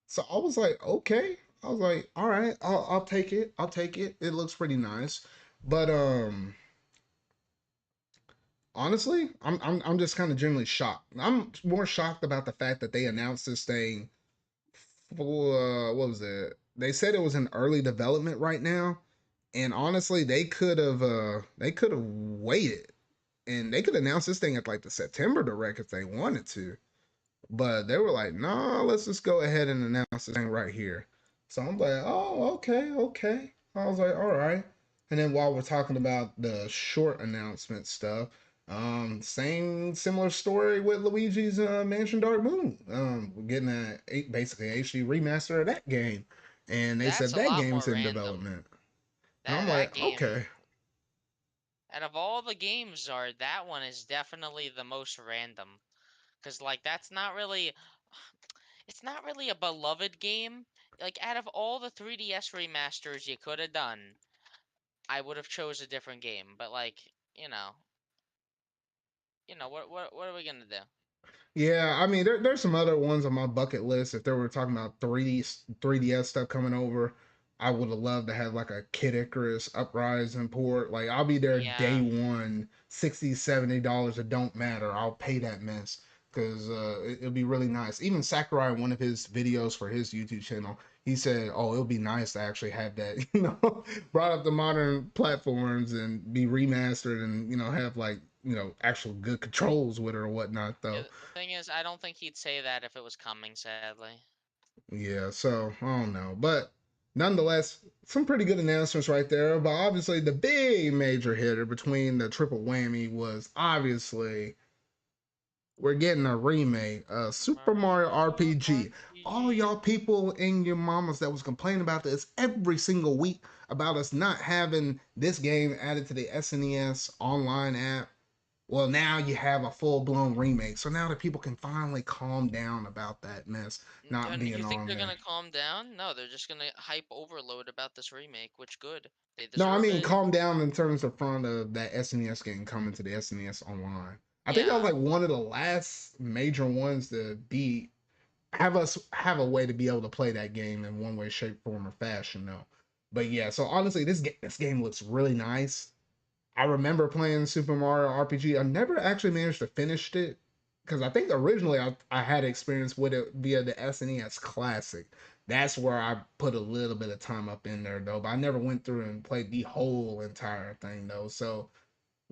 So I was like, okay. I was like, all right, I'll take it. I'll take it. It looks pretty nice. But honestly, I'm just kind of generally shocked. I'm more shocked about the fact that they announced this thing for what was it? They said it was in early development right now, and honestly, they could have waited, and they could announce this thing at like the September direct if they wanted to, but they were like, "No, let's just go ahead and announce this thing right here." So I'm like, "Oh, okay, okay." I was like, "All right." And then while we're talking about the short announcement stuff, Same similar story with Luigi's Mansion Dark Moon. We're getting basically HD remaster of that game, and they That's said a that lot game's more in random. development. And I'm That like, game, okay, out of all the games, are that one is definitely the most random. Cause like that's not really, it's not really a beloved game. Like out of all the 3DS remasters you could have done, I would have chose a different game. But like, you know, what are we gonna do? yeah, I mean, there's some other ones on my bucket list. If they were talking about 3DS stuff coming over, I would have loved to have like a Kid Icarus Uprising port. Like, I'll be there day Yeah, one, $60, $70. It don't matter. I'll pay that mess because it'll be really nice. Even Sakurai, in one of his videos for his YouTube channel, he said, "Oh, it'll be nice to actually have that, brought up the modern platforms and be remastered and have like actual good controls with it or whatnot." yeah. Though, The thing is, I don't think he'd say that if it was coming. Sadly. yeah. So I don't know, but nonetheless, some pretty good announcements right there. But obviously, the big major hitter between the triple whammy was obviously we're getting a remake, Super Mario Mario RPG. All RPG. y'all people and your mamas that was complaining about this every single week about us not having this game added to the SNES online app. Well, now you have a full blown remake. So now that people can finally calm down about that mess not You being think on they're there. gonna calm down? No, they're just gonna hype overload about this remake, which good. They No, I deserve mean it. calm down in terms of front of that SNES game coming to the SNES online. I think that was Yeah. like one of the last major ones to be have us have a way to be able to play that game in one way, shape, form, or fashion though. But yeah, so honestly, this game looks really nice. I remember playing Super Mario RPG. I never actually managed to finish it because I think originally I had experience with it via the SNES Classic. That's where I put a little bit of time up in there though, but I never went through and played the whole entire thing though. So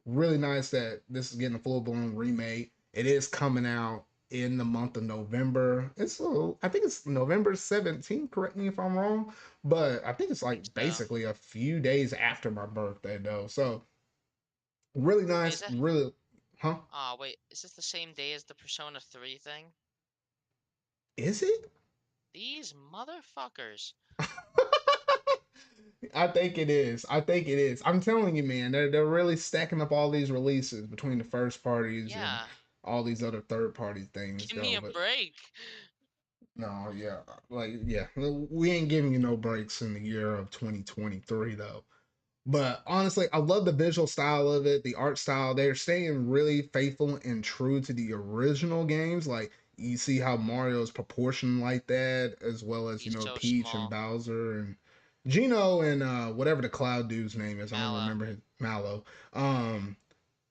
really nice that this is getting a full blown remake. It is coming out in the month of November. I think it's November 17th, correct me if I'm wrong, but I think it's I think like so. basically a few days after my birthday though. So really Wait, is nice, that? really, huh? Oh, wait, is this the same day as the Persona 3 thing? Is it? These motherfuckers. I think it is. I think it is. I'm telling you, man, they're really stacking up all these releases between the first parties and Yeah. all these other third party things Give me though. a But break. no, yeah, like yeah, we ain't giving you no breaks in the year of 2023 though. But honestly, I love the visual style of it, the art style. They're staying really faithful and true to the original games. Like you see how Mario's proportioned like that, as well as He's so Peach and small. Bowser and Gino and whatever the Cloud dude's name is. I don't Mallow. remember his Mallow. Um,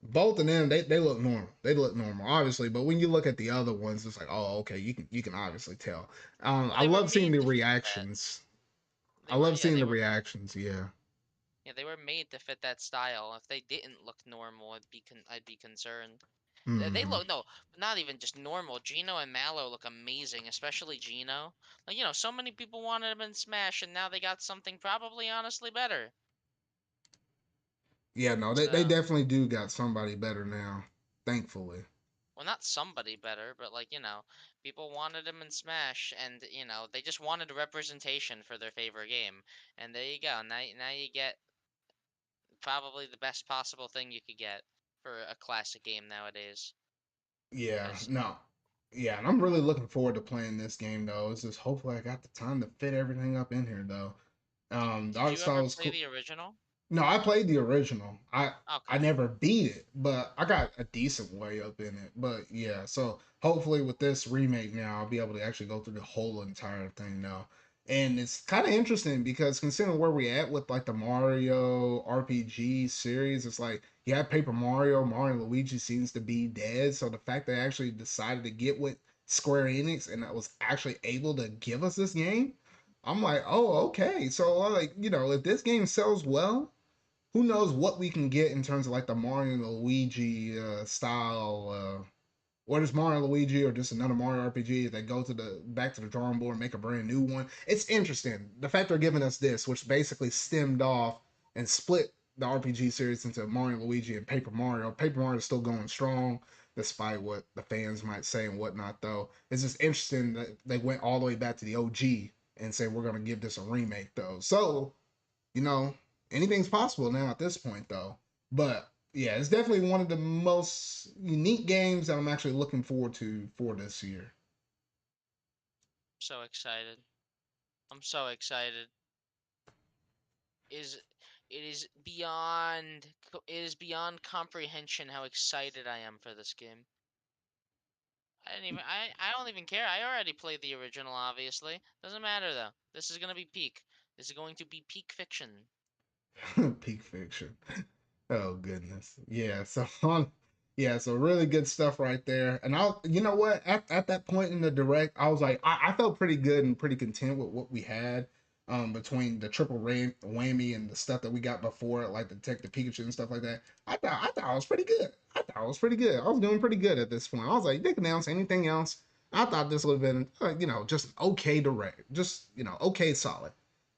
both of them they look normal. They look normal, obviously. But when you look at the other ones, it's like, oh, okay, you can obviously tell. Well, I they were love seeing made the to fit that. reactions. I love Yeah, seeing the reactions. Yeah. they were made to fit that style. If they didn't look normal, I'd be concerned. They Hmm. look no, not even just normal. Gino and Mallow look amazing, especially Gino. Like, so many people wanted him in Smash, and now they got something probably honestly better. Yeah, no, they So, definitely do got somebody better now, thankfully. well, not somebody better, but like, people wanted him in Smash, and they just wanted representation for their favorite game. And there you go. Now you get probably the best possible thing you could get for a classic game nowadays. Yeah, Because no. Yeah, and I'm really looking forward to playing this game though. It's just hopefully I got the time to fit everything up in here though. The did art you style ever is play cool. the original? No, I played the original. I Okay. never beat it, but I got a decent way up in it. But yeah, so hopefully with this remake now, I'll be able to actually go through the whole entire thing now. And it's kind of interesting because considering where we at with like the Mario RPG series, it's like you have Paper Mario, Mario and Luigi seems to be dead. So the fact they actually decided to get with Square Enix and that was actually able to give us this game, I'm like, oh, okay. So like, if this game sells well, who knows what we can get in terms of like the Mario and Luigi style, or just Mario and Luigi, or just another Mario RPG that go to the back to the drawing board and make a brand new one. It's interesting the fact they're giving us this, which basically stemmed off and split. the RPG series into Mario and Luigi and Paper Mario. Paper Mario is still going strong, despite what the fans might say and whatnot. Though it's just interesting that they went all the way back to the OG and said we're gonna give this a remake though. So you know anything's possible now at this point though. But yeah, it's definitely one of the most unique games that I'm actually looking forward to for this year. So excited. I'm so excited. Is it is beyond it is beyond comprehension how excited I am for this game. I don't even care. I already played the original, obviously. Doesn't matter though. This is gonna be peak. This is going to be peak fiction. Peak fiction. Oh goodness. Yeah. So on yeah, so really good stuff right there. And I'll you know what? At that point in the direct, I was like, I felt pretty good and pretty content with what we had. Between the triple whammy and the stuff that we got before it, like the Detective Pikachu and stuff like that. I thought I was pretty good. I thought I was pretty good. I was doing pretty good at this point. I was like, they can announce anything else. I thought this would have been, just okay direct, just okay solid.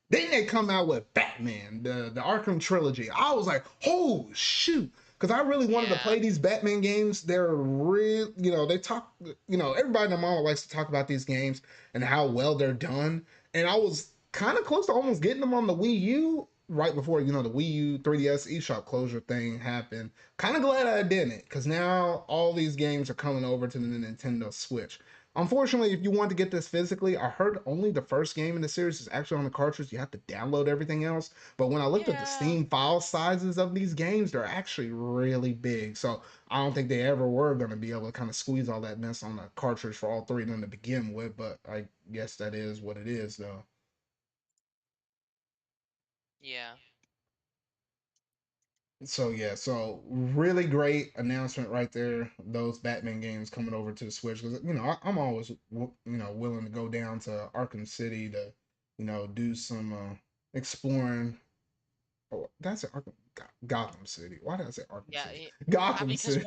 Then they come out with Batman, the Arkham trilogy. I was like, oh shoot. Because I really wanted to Yeah. play these Batman games. They're real, they talk, everybody in the mall likes to talk about these games and how well they're done. And I was kind of close to almost getting them on the Wii U right before, the Wii U 3DS eShop closure thing happened. Kind of glad I didn't, because now all these games are coming over to the Nintendo Switch. Unfortunately, if you want to get this physically, I heard only the first game in the series is actually on the cartridge. You have to download everything else. But when I looked at the Yeah. Steam file sizes of these games, they're actually really big. So I don't think they ever were going to be able to kind of squeeze all that mess on the cartridge for all three of them to begin with. But I guess that is what it is, though. Yeah. So yeah, so really great announcement right there. Those Batman games coming over to the Switch because I'm always willing to go down to Arkham City to do some exploring. Oh, that's Arkham Gotham City. Why did I say Arkham Yeah. City? Gotham Because City.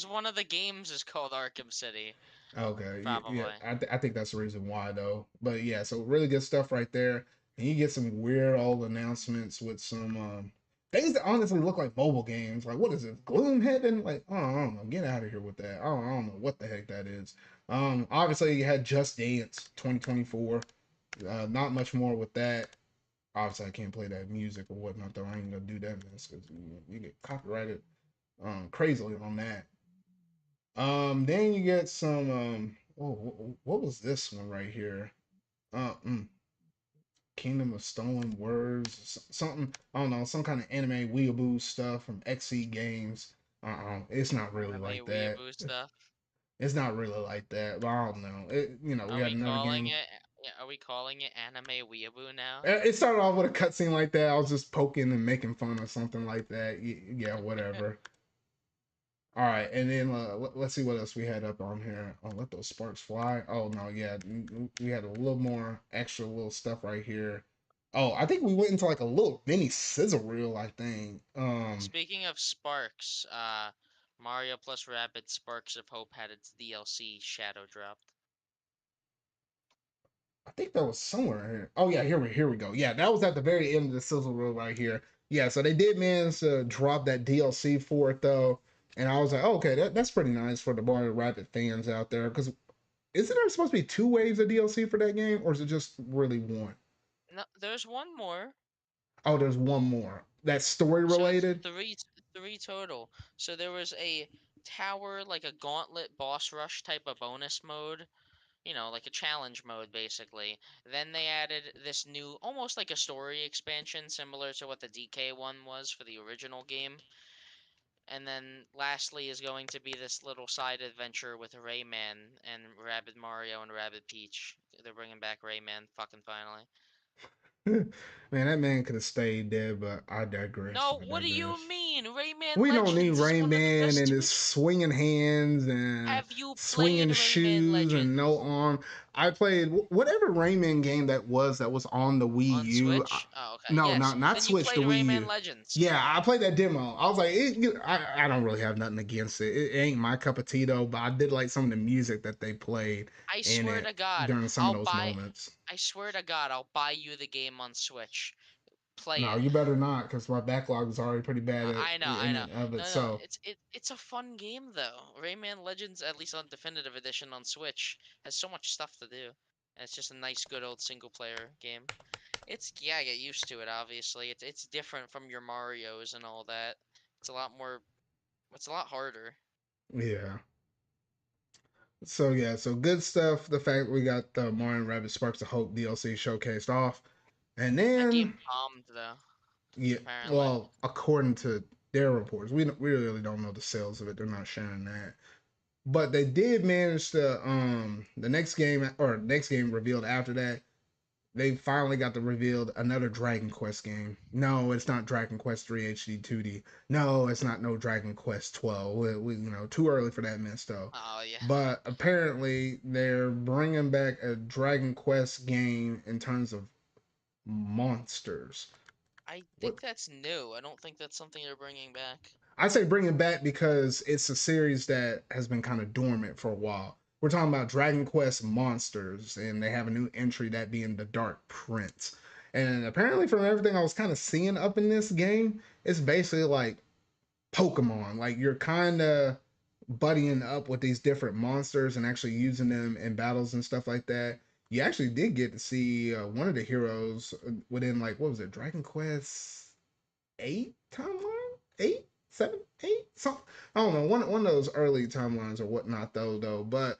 one of the games is called Arkham City, Okay, yeah, probably. I think that's the reason why though. But yeah, so really good stuff right there. And you get some weird old announcements with some things that honestly look like mobile games. Like what is it, Gloomhaven? And like I don't know, get out of here with that. I don't know what the heck that is. Obviously you had Just Dance 2024. Not much more with that. Obviously I can't play that music or whatnot though. I ain't gonna do that because you get copyrighted crazily on that. Then you get some. What was this one right here? Uh, mm, Kingdom of Stolen Words, something. I don't know, some kind of anime weeaboo stuff from XC Games. It's not really Anime like that. weeaboo stuff. It's not really like that. But I don't know. We Are got we another calling game. it? Yeah, are we calling it anime weeaboo now? It started off with a cutscene like that. I was just poking and making fun or something like that. Yeah, whatever. All right, and then let's see what else we had up on here. Oh, let those sparks fly. Oh no, yeah, we had a little more extra little stuff right here. Oh, I think we went into like a little mini sizzle reel. I think. Speaking of Sparks, Mario plus Rabbids Sparks of Hope had its DLC shadow dropped. I think that was somewhere here. Oh yeah, here we go. Yeah, that was at the very end of the sizzle reel right here. Yeah, so they did manage to drop that DLC for it though, and I was like, oh, okay, that's pretty nice for the Mario Rabbit fans out there. Because isn't there supposed to be two waves of DLC for that game, or is it just really one? No, there's one more. Oh, there's one more. That's story So it's related. three total. So there was a tower, like a gauntlet boss rush type of bonus mode, like a challenge mode basically. Then they added this new, almost like a story expansion, similar to what the DK one was for the original game. And then lastly is going to be this little side adventure with Rayman and Rabbid Mario and Rabbid Peach. They're bringing back Rayman fucking finally. Man, that man could have stayed dead, but I digress. No, I what do you digress. mean? Rayman We don't need Legends is Rain one of the Man best and his 2D. swinging hands and Have you swinging played Rayman shoes and no Legends arm. I played whatever Rain Man game that was on the Wii on U. Switch? Oh, okay. No, Yes. not Then you Switch, the played Wii Rayman U. Legends. Yeah, I played that demo. I was like, I don't really have nothing against it. It ain't my cup of tea though, but I did like some of the music that they played I in swear it to God, during some of those moments. I swear to God, I'll buy you the game on Switch. play No, it. you better not, because my backlog is already pretty bad I know, I in know. and of No, no, itself. it's a fun game though. Rayman Legends, at least on Definitive Edition on Switch, has so much stuff to do, and it's just a nice, good old single player game. It's yeah, I get used to it. Obviously, it's different from your Mario's and all that. It's a lot more. It's a lot harder. Yeah. So yeah, so good stuff. The fact we got the Mario Rabbit Sparks of Hope DLC showcased off, and That then game bombed though, yeah, apparently. well, according to their reports, we really don't know the sales of it. They're not sharing that, but they did manage to the next game or next game revealed after that. They finally got to revealed another Dragon Quest game. No, it's not Dragon Quest 3 HD 2D. No, it's not no Dragon Quest 12. Too early for that mess though. Oh yeah. But apparently they're bringing back a Dragon Quest game in terms of monsters. I What think that's new. I don't think that's something they're bringing back. I say bring it back because it's a series that has been kind of dormant for a while. We're talking about Dragon Quest Monsters, and they have a new entry, that being the Dark Prince. And apparently, from everything I was kind of seeing up in this game, it's basically like Pokemon. Like you're kind of buddying up with these different monsters and actually using them in battles and stuff like that. You actually did get to see one of the heroes within, like, what was it, Dragon Quest 8 timeline? 8? 7? 8? Some, I don't know. One of those early timelines or whatnot, though. But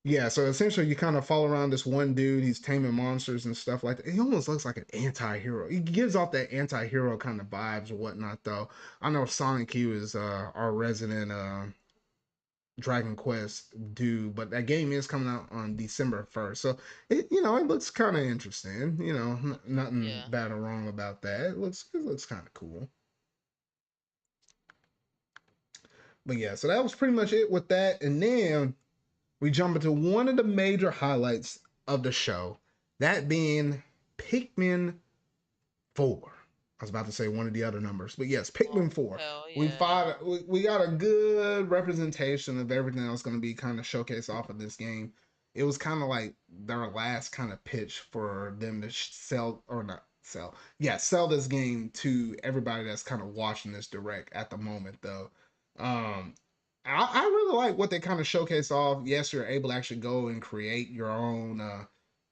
yeah, so essentially you kind of follow around this one dude. He's taming monsters and stuff like that. He almost looks like an anti-hero. He gives off that anti-hero kind of vibes or whatnot, though. I know Sonic Q is our resident Dragon Quest dude, but that game is coming out on December 1st. So it looks kind of interesting. Nothing Yeah. bad or wrong about that. It looks kind of cool. But yeah, so that was pretty much it with that. And then we jump into one of the major highlights of the show, that being Pikmin 4. I was about to say one of the other numbers, but yes, Oh Pikmin 4. hell We yeah. fought, we got a good representation of everything that was going to be kind of showcased off of this game. It was kind of like their last kind of pitch for them to sell, or not sell, yeah, sell this game to everybody that's kind of watching this direct at the moment, though. Um, I really like what they kind of showcase off. Yes, you're able to actually go and create your own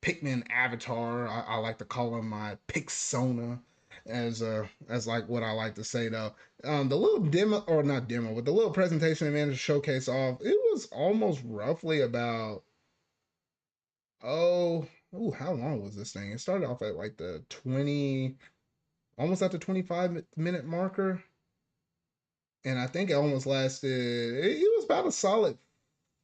Pikmin avatar. I like to call them my Pixona, as like what I like to say though. The little demo, or not demo, but the little presentation they managed to showcase off, it was almost roughly about, oh, ooh, how long was this thing? It started off at like the 20, almost at the 25-minute marker, and I think it almost lasted. It was about a solid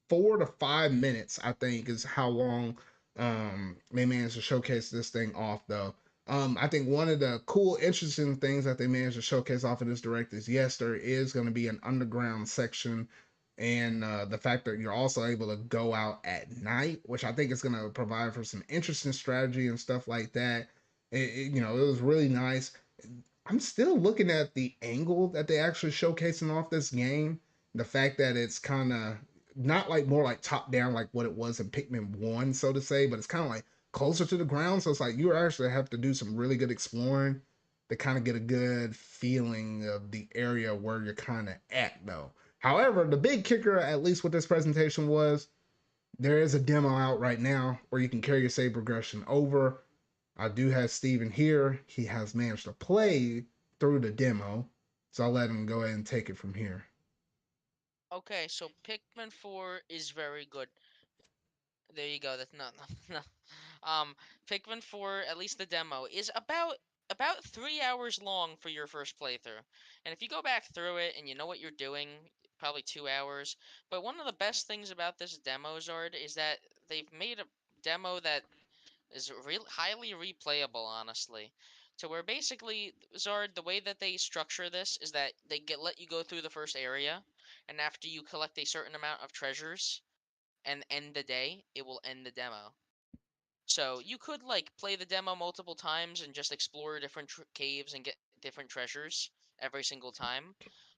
4 to 5 minutes, I think, is how long they managed to showcase this thing off, though. I think one of the cool, interesting things that they managed to showcase off of this direct is, yes, there is going to be an underground section, and the fact that you're also able to go out at night, which I think is going to provide for some interesting strategy and stuff like that. It was really nice. I'm still looking at the angle that they actually showcasing off this game. The fact that it's kind of not like more like top down like what it was in Pikmin 1, so to say, but it's kind of like closer to the ground. So it's like you actually have to do some really good exploring to kind of get a good feeling of the area where you're kind of at, though. However, the big kicker, at least with this presentation, was there is a demo out right now where you can carry your save progression over. I do have Steven here. He has managed to play through the demo. So I'll let him go ahead and take it from here. Okay, so Pikmin 4 is very good. There you go. That's not no. Um, Pikmin 4, at least the demo, is about 3 hours long for your first playthrough. And if you go back through it and you know what you're doing, probably 2 hours. But one of the best things about this demo, Zard, is that they've made a demo that is real highly replayable, honestly. To where basically, Zard, the way that they structure this is that they let you go through the first area, and after you collect a certain amount of treasures and end the day, it will end the demo. So you could like play the demo multiple times and just explore different caves and get different treasures every single time.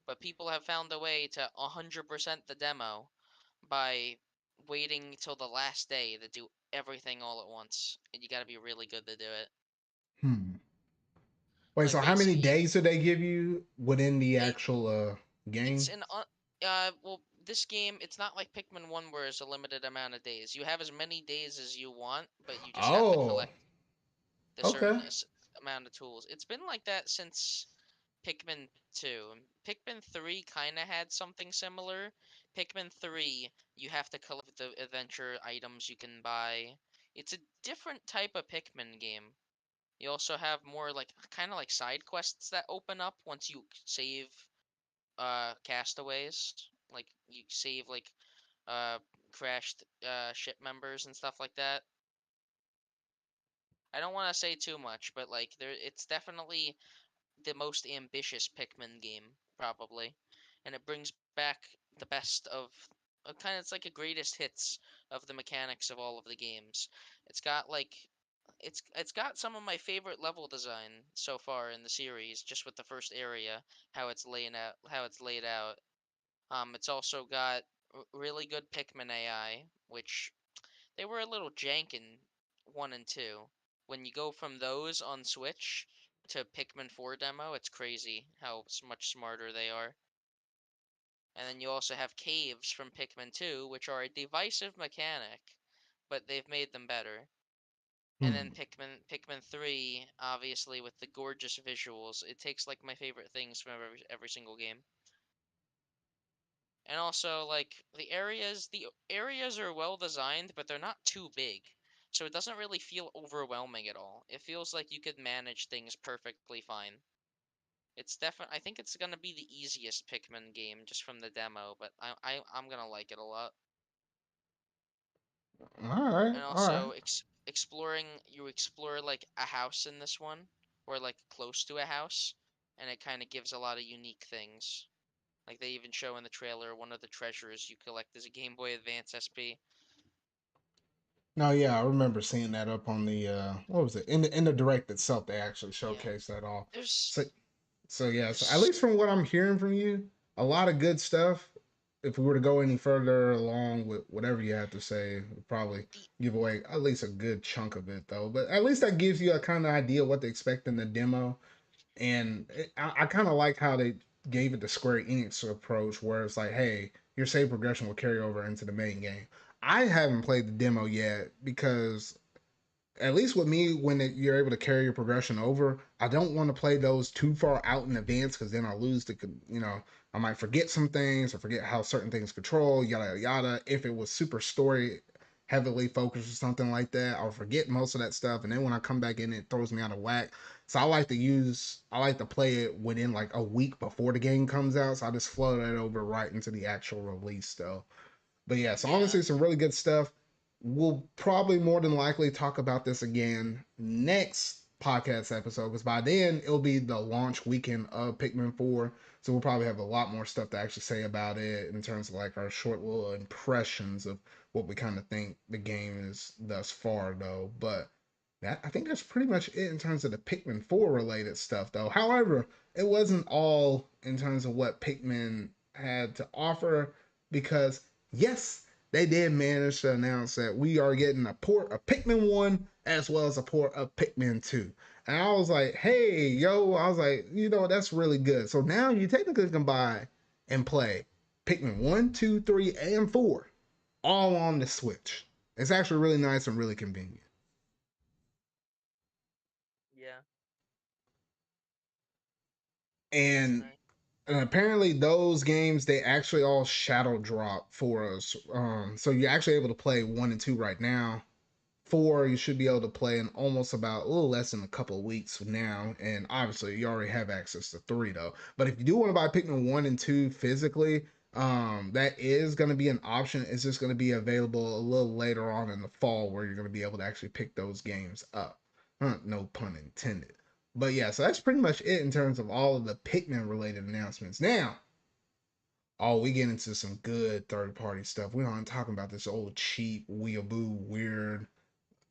But people have found a way to 100% the demo by waiting till the last day to do everything all at once. And you got to be really good to do it. Hmm. Wait, Like so how many basically, days do they give you within the they actual it's game? an well, this game, it's not like Pikmin 1 where it's a limited amount of days. You have as many days as you want, but you just have to Oh, collect the okay. certain amount of tools. It's been like that since Pikmin 2. Pikmin 3 kind of had something similar. Pikmin 3, you have to collect the adventure items you can buy. It's a different type of Pikmin game. You also have more like kind of like side quests that open up once you save castaways. Like you save like uh crashed ship members and stuff like that. I don't want to say too much, but like there it's definitely the most ambitious Pikmin game, probably, and it brings back the best of kind of it's like a greatest hits of the mechanics of all of the games. It's got like it's got some of my favorite level design so far in the series, just with the first area, how it's laid out. It's also got really good Pikmin AI, which they were a little jank in 1 and 2. When you go from those on Switch to Pikmin 4 demo, it's crazy how much smarter they are. And then you also have caves from Pikmin 2, which are a divisive mechanic, but they've made them better. And then Hmm. Pikmin 3, obviously with the gorgeous visuals, it takes like my favorite things from every single game. And also like the areas are well designed, but they're not too big. So it doesn't really feel overwhelming at all. It feels like you could manage things perfectly fine. It's definitely I think it's gonna be the easiest Pikmin game just from the demo, but I'm gonna like it a lot. All right, And all right. also you explore like a house in this one, or like close to a house, and it kind of gives a lot of unique things. Like they even show in the trailer one of the treasures you collect is a Game Boy Advance SP. No, yeah, I remember seeing that up on the what was it in the direct itself? They actually Yeah. showcased that all. There's So so yeah, so at there's least from what I'm hearing from you, a lot of good stuff. If we were to go any further along with whatever you have to say, we'd probably the give away at least a good chunk of it though. But at least that gives you a kind of idea what to expect in the demo. And I kind of like how they gave it the Square Enix approach, where it's like, hey, your save progression will carry over into the main game. I haven't played the demo yet because at least with me, when you're able to carry your progression over, I don't want to play those too far out in advance because then I lose the, I might forget some things or forget how certain things control, yada yada. If it was super story heavily focused or something like that, I'll forget most of that stuff, and then when I come back in, it throws me out of whack. So I like to play it within like a week before the game comes out. So I just flow that over right into the actual release though. But yeah, so yeah, honestly, some really good stuff. We'll probably more than likely talk about this again next podcast episode because by then it'll be the launch weekend of Pikmin 4. So we'll probably have a lot more stuff to actually say about it in terms of like our short little impressions of what we kind of think the game is thus far, though. But I think that's pretty much it in terms of the Pikmin 4 related stuff, though. However, it wasn't all in terms of what Pikmin had to offer because yes, they did manage to announce that we are getting a port of Pikmin 1 as well as a port of Pikmin 2. And I was like, hey, yo, I was like, that's really good. So now you technically can buy and play Pikmin 1, 2, 3, and 4 all on the Switch. It's actually really nice and really convenient. yeah, it's And nice. apparently those games they actually all shadow drop for us. So you're actually able to play 1 and 2 right now. 4 you should be able to play in almost about a little less than a couple of weeks now, and obviously you already have access to 3 though. But if you do want to buy Pikmin 1 and 2 physically, that is going to be an option. It's just going to be available a little later on in the fall where you're going to be able to actually pick those games up. No pun intended. But yeah, so that's pretty much it in terms of all of the Pikmin related announcements. Now, oh, we get into some good third party stuff. We aren't talking about this old cheap, weeaboo, weird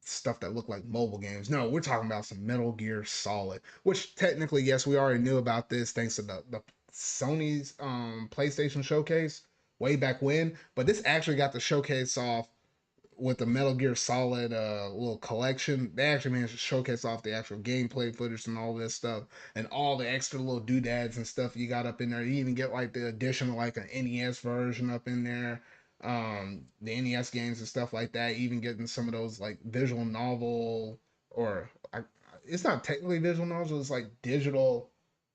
stuff that look like mobile games. No, we're talking about some Metal Gear Solid, which technically, yes, we already knew about this thanks to the Sony's PlayStation showcase way back when. But this actually got the showcase off with the Metal Gear Solid little collection, they actually managed to showcase off the actual gameplay footage and all this stuff, and all the extra little doodads and stuff you got up in there. You even get like the additional like an NES version up in there, the NES games and stuff like that. Even getting some of those like visual novel or it's not technically visual novel, it's like digital,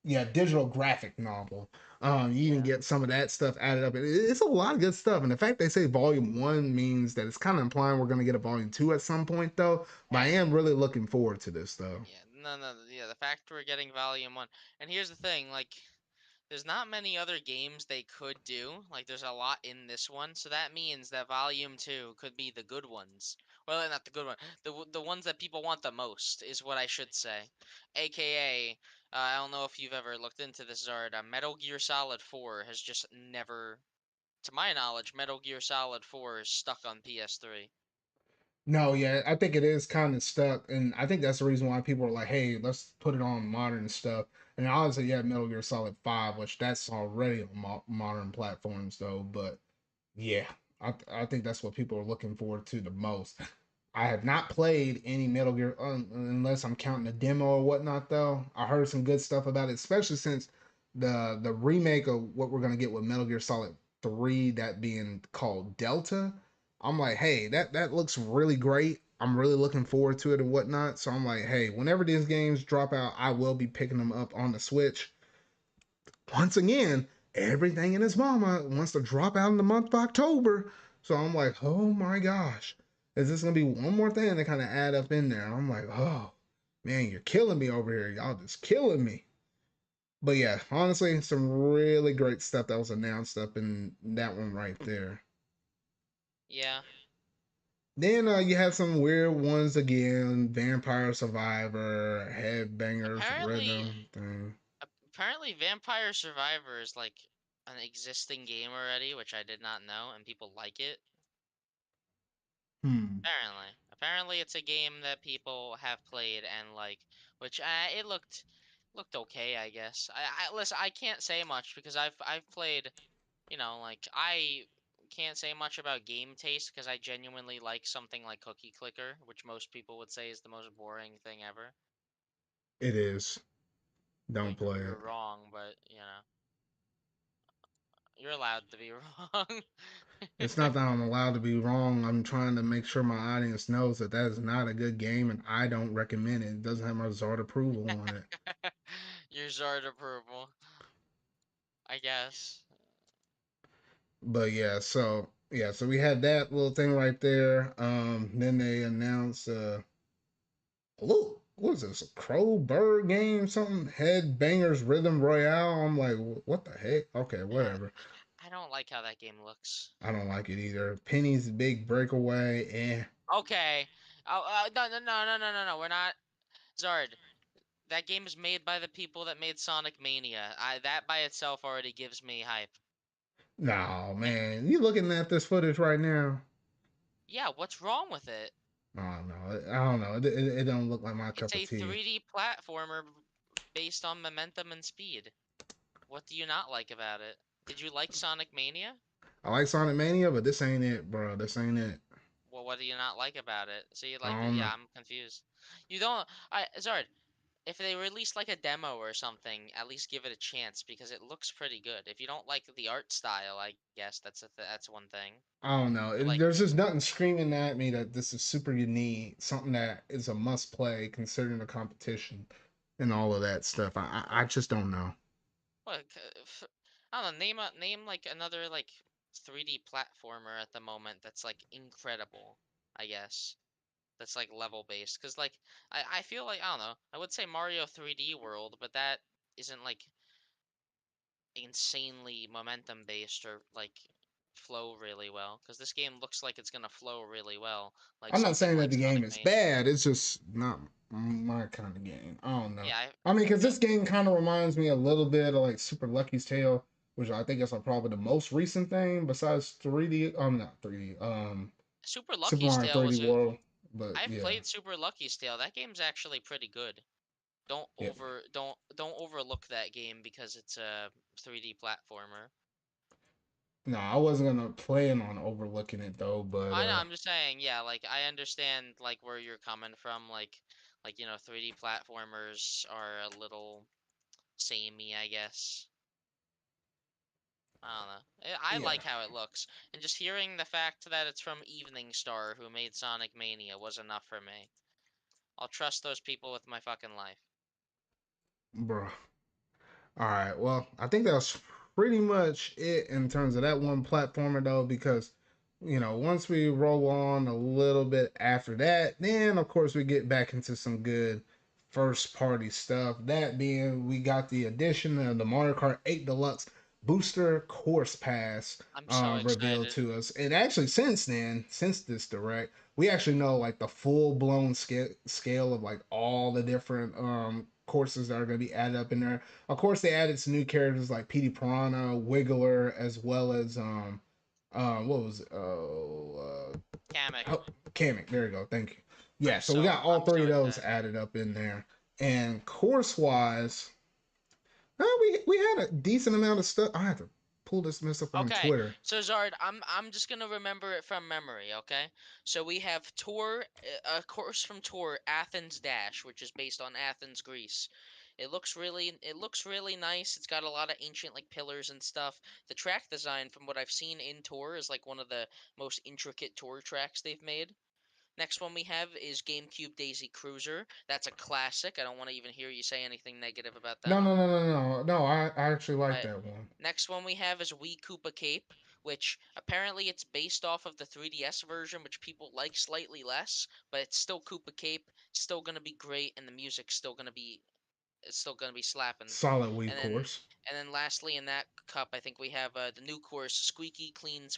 yeah, digital graphic novel. You even Yeah. get some of that stuff added up. It's a lot of good stuff. And the fact they say volume one means that it's kind of implying we're going to get a volume two at some point, though. But I Hey, am really looking forward to this, though. yeah, no, yeah, the fact we're getting Volume 1. And here's the thing, like, there's not many other games they could do. Like, there's a lot in this one, so that means that Volume 2 could be the good ones. Well, not the good one. The ones that people want the most is what I should say. AKA, I don't know if you've ever looked into this, Zard. Metal Gear Solid 4 has just never, to my knowledge, Metal Gear Solid 4 is stuck on PS3. No, yeah, I think it is kind of stuck, and I think that's the reason why people are like, "Hey, let's put it on modern stuff." And obviously, yeah, Metal Gear Solid Five, which that's already on modern platforms, though. But yeah, I think that's what people are looking forward to the most. I have not played any Metal Gear unless I'm counting the demo or whatnot. Though I heard some good stuff about it, especially since the remake of what we're gonna get with Metal Gear Solid Three, that being called Delta. I'm like, hey, that looks really great. I'm really looking forward to it and whatnot. So I'm like, hey, whenever these games drop out, I will be picking them up on the Switch. Once again, everything in his mama wants to drop out in the month of October. So I'm like, oh my gosh, is this gonna be one more thing to kind of add up in there? I'm like, oh man, you're killing me over here. Y'all just killing me. But yeah, honestly, some really great stuff that was announced up in that one right there. Yeah. Then you have some weird ones again, Vampire Survivor, Headbangers Apparently, Rhythm thing. apparently Vampire Survivor is like an existing game already, which I did not know, and people like it. Hmm. Apparently it's a game that people have played and like, which it looked okay, I guess. I listen, I can't say much because I've played, like I can't say much about game taste because I genuinely like something like Cookie Clicker, which most people would say is the most boring thing ever. It is. Well, Don't play you're it. wrong, but you're allowed to be wrong. It's not that I'm allowed to be wrong. I'm trying to make sure my audience knows that that is not a good game and I don't recommend it. It doesn't have my Zard approval on it. Your Zard approval, I guess. But so we had that little thing right there. Then they announced look, what is this? A crow bird game? Something Headbangers Rhythm Royale. I'm like, what the heck? Okay, Yeah, whatever. I don't like how that game looks. I don't like it either. Penny's Big Breakaway. Okay. Oh, no, no, no, no, no, no, no. We're not. Zard, that game is made by the people that made Sonic Mania. That by itself already gives me hype. No, Eh, man. You looking at this footage right now? yeah, what's wrong with it? I don't know. I don't know. It don't look like my It's cup of a tea. 3D platformer based on momentum and speed. What do you not like about it? Did you like Sonic Mania? I like Sonic Mania, but this ain't it, bro. This ain't it. Well, what do you not like about it? See, I like, don't know. yeah, I'm confused. You don't. Zard, if they release like a demo or something, at least give it a chance because it looks pretty good. If you don't like the art style, I guess that's one thing. I don't know. But like, There's just nothing screaming at me that this is super unique, something that is a must play considering the competition and all of that stuff. I just don't know. what? I don't know. Name like another like 3D platformer at the moment that's like incredible. I guess that's like level based because like I feel like I don't know. I would say Mario 3D World, but that isn't like insanely momentum based or like flow really well because this game looks like it's gonna flow really well like I'm not something saying that like the game Sonic is Mania. bad. It's just not my kind of game. I don't know. Yeah, I mean, because feel this game kind of reminds me a little bit of like Super Lucky's Tale, which I think is like probably the most recent thing besides 3D. Not 3D. Super Super Lucky's Mario Tale 3D was a World. But I've yeah, played Super Lucky's Tale. That game's actually pretty good. yeah. Don't overlook that game because it's a 3D platformer. No, I wasn't gonna plan on overlooking it though, but I know, I'm just saying, yeah, like I understand like where you're coming from, like 3D platformers are a little samey, I guess. I don't know. I yeah, like how it looks, and just hearing the fact that it's from Evening Star, who made Sonic Mania, was enough for me. I'll trust those people with my fucking life. bro. All right. Well, I think that's pretty much it in terms of that one platformer, though, because, once we roll on a little bit after that, then, of course, we get back into some good first party stuff. That being, we got the addition of the Mario Kart 8 Deluxe Booster Course Pass I'm so revealed excited. to us. And actually, since then, since this direct, we actually know like the full blown scale of like all the different courses that are going to be added up in there. Of course, they added some new characters like Petey Piranha, Wiggler, as well as what was it? Kamek. Kamek. There you go. Thank you. Yeah, I'm so we so got all I'm three so of those excited. added up in there. And course wise, we had a decent amount of stuff. I have to pull this mess up on Okay, Twitter. so Zard, I'm just gonna remember it from memory, okay? So we have Tour, a course from Tour, Athens Dash, which is based on Athens, Greece. It looks really nice. It's got a lot of ancient like pillars and stuff. The track design, from what I've seen in Tour, is like one of the most intricate Tour tracks they've made. Next one we have is GameCube Daisy Cruiser. That's a classic. I don't want to even hear you say anything negative about that No, one. no, no, no, no, no. I actually like Right. that one. Next one we have is Wii Koopa Cape, which apparently it's based off of the 3DS version, which people like slightly less, but it's still Koopa Cape, still gonna be great, and the music's still gonna be it's still gonna be slapping. Solid Wii And then course. and then lastly in that cup, I think we have the new course, Squeaky Clean,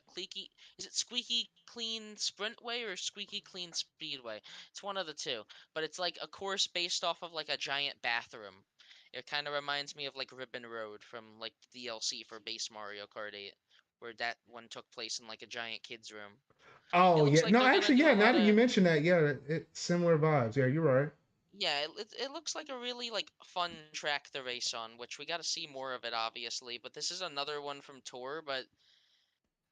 Cleaky. Is it Squeaky Clean Sprintway or Squeaky Clean Speedway? It's one of the two, but it's like a course based off of like a giant bathroom. It kind of reminds me of like Ribbon Road from like the DLC for base Mario Kart 8, where that one took place in like a giant kids room. It Oh looks yeah, like no, they're gonna actually, do yeah. a Now lot that you of mention that, yeah, similar vibes. Yeah, you're right. Yeah, it looks like a really like fun track to race on, which we got to see more of it obviously, but this is another one from Tour, but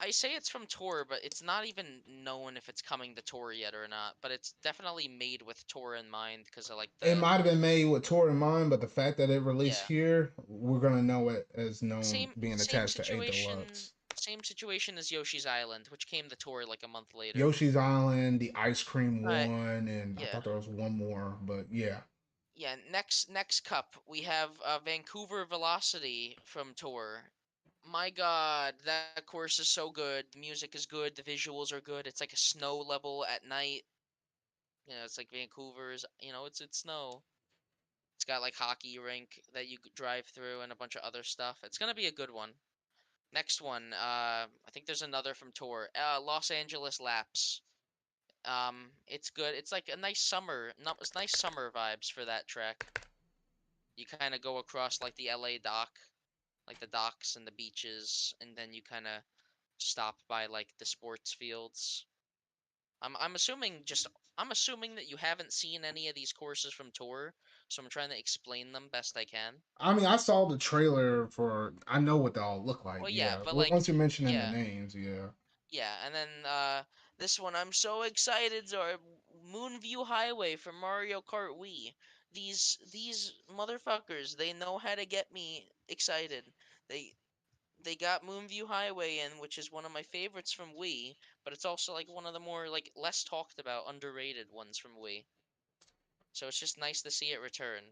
I say it's from Tour, but it's not even known if it's coming to Tour yet or not, but it's definitely made with Tour in mind because of like It the might have been made with Tor in mind, but the fact that it released yeah, here, we're gonna know it as known same being same attached to A situation Deluxe. same situation as Yoshi's Island, which came to Tour like a month later. Yoshi's Island, the ice cream All right, one, and I yeah. thought there was one more, but yeah. Yeah, next cup we have Vancouver Velocity from Tour. My God, that course is so good. The music is good. The visuals are good. It's like a snow level at night. It's like Vancouver's. It's snow. It's got like hockey rink that you could drive through and a bunch of other stuff. It's gonna be a good one. Next one, I think there's another from Tour. Los Angeles Laps. It's good. It's like a nice summer. No, it's nice summer vibes for that track. You kind of go across like the LA dock, like the docks and the beaches, and then you kind of stop by like the sports fields. I'm assuming that you haven't seen any of these courses from Tour, so I'm trying to explain them best I can. I mean, I saw the trailer for. I know what they all look like. Well, yeah, Yeah, but like, once you're mentioning the yeah, names, yeah. yeah, and then this one I'm so excited, Zara. Moonview Highway for Mario Kart Wii. These motherfuckers, they know how to get me excited. They they got Moonview Highway in, which is one of my favorites from Wii, but it's also like one of the more like less talked about, underrated ones from Wii. So it's just nice to see it return.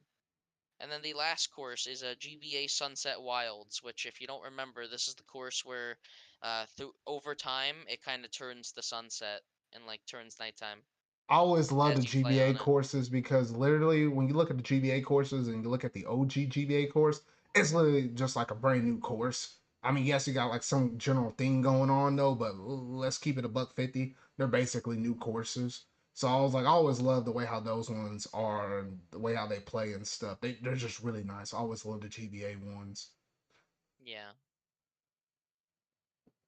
And then the last course is a GBA Sunset Wilds, which if you don't remember, this is the course where through over time it kind of turns the sunset and like turns nighttime I always love the as you play GBA on it. courses because literally, when you look at the GBA courses and you look at the OG GBA course, it's literally just like a brand new course. I mean, yes, you got like some general thing going on though, but let's keep it a buck 50. They're basically new courses. So I was like, I always love the way how those ones are and the way how they play and stuff. They're just really nice. I always love the GBA ones. Yeah.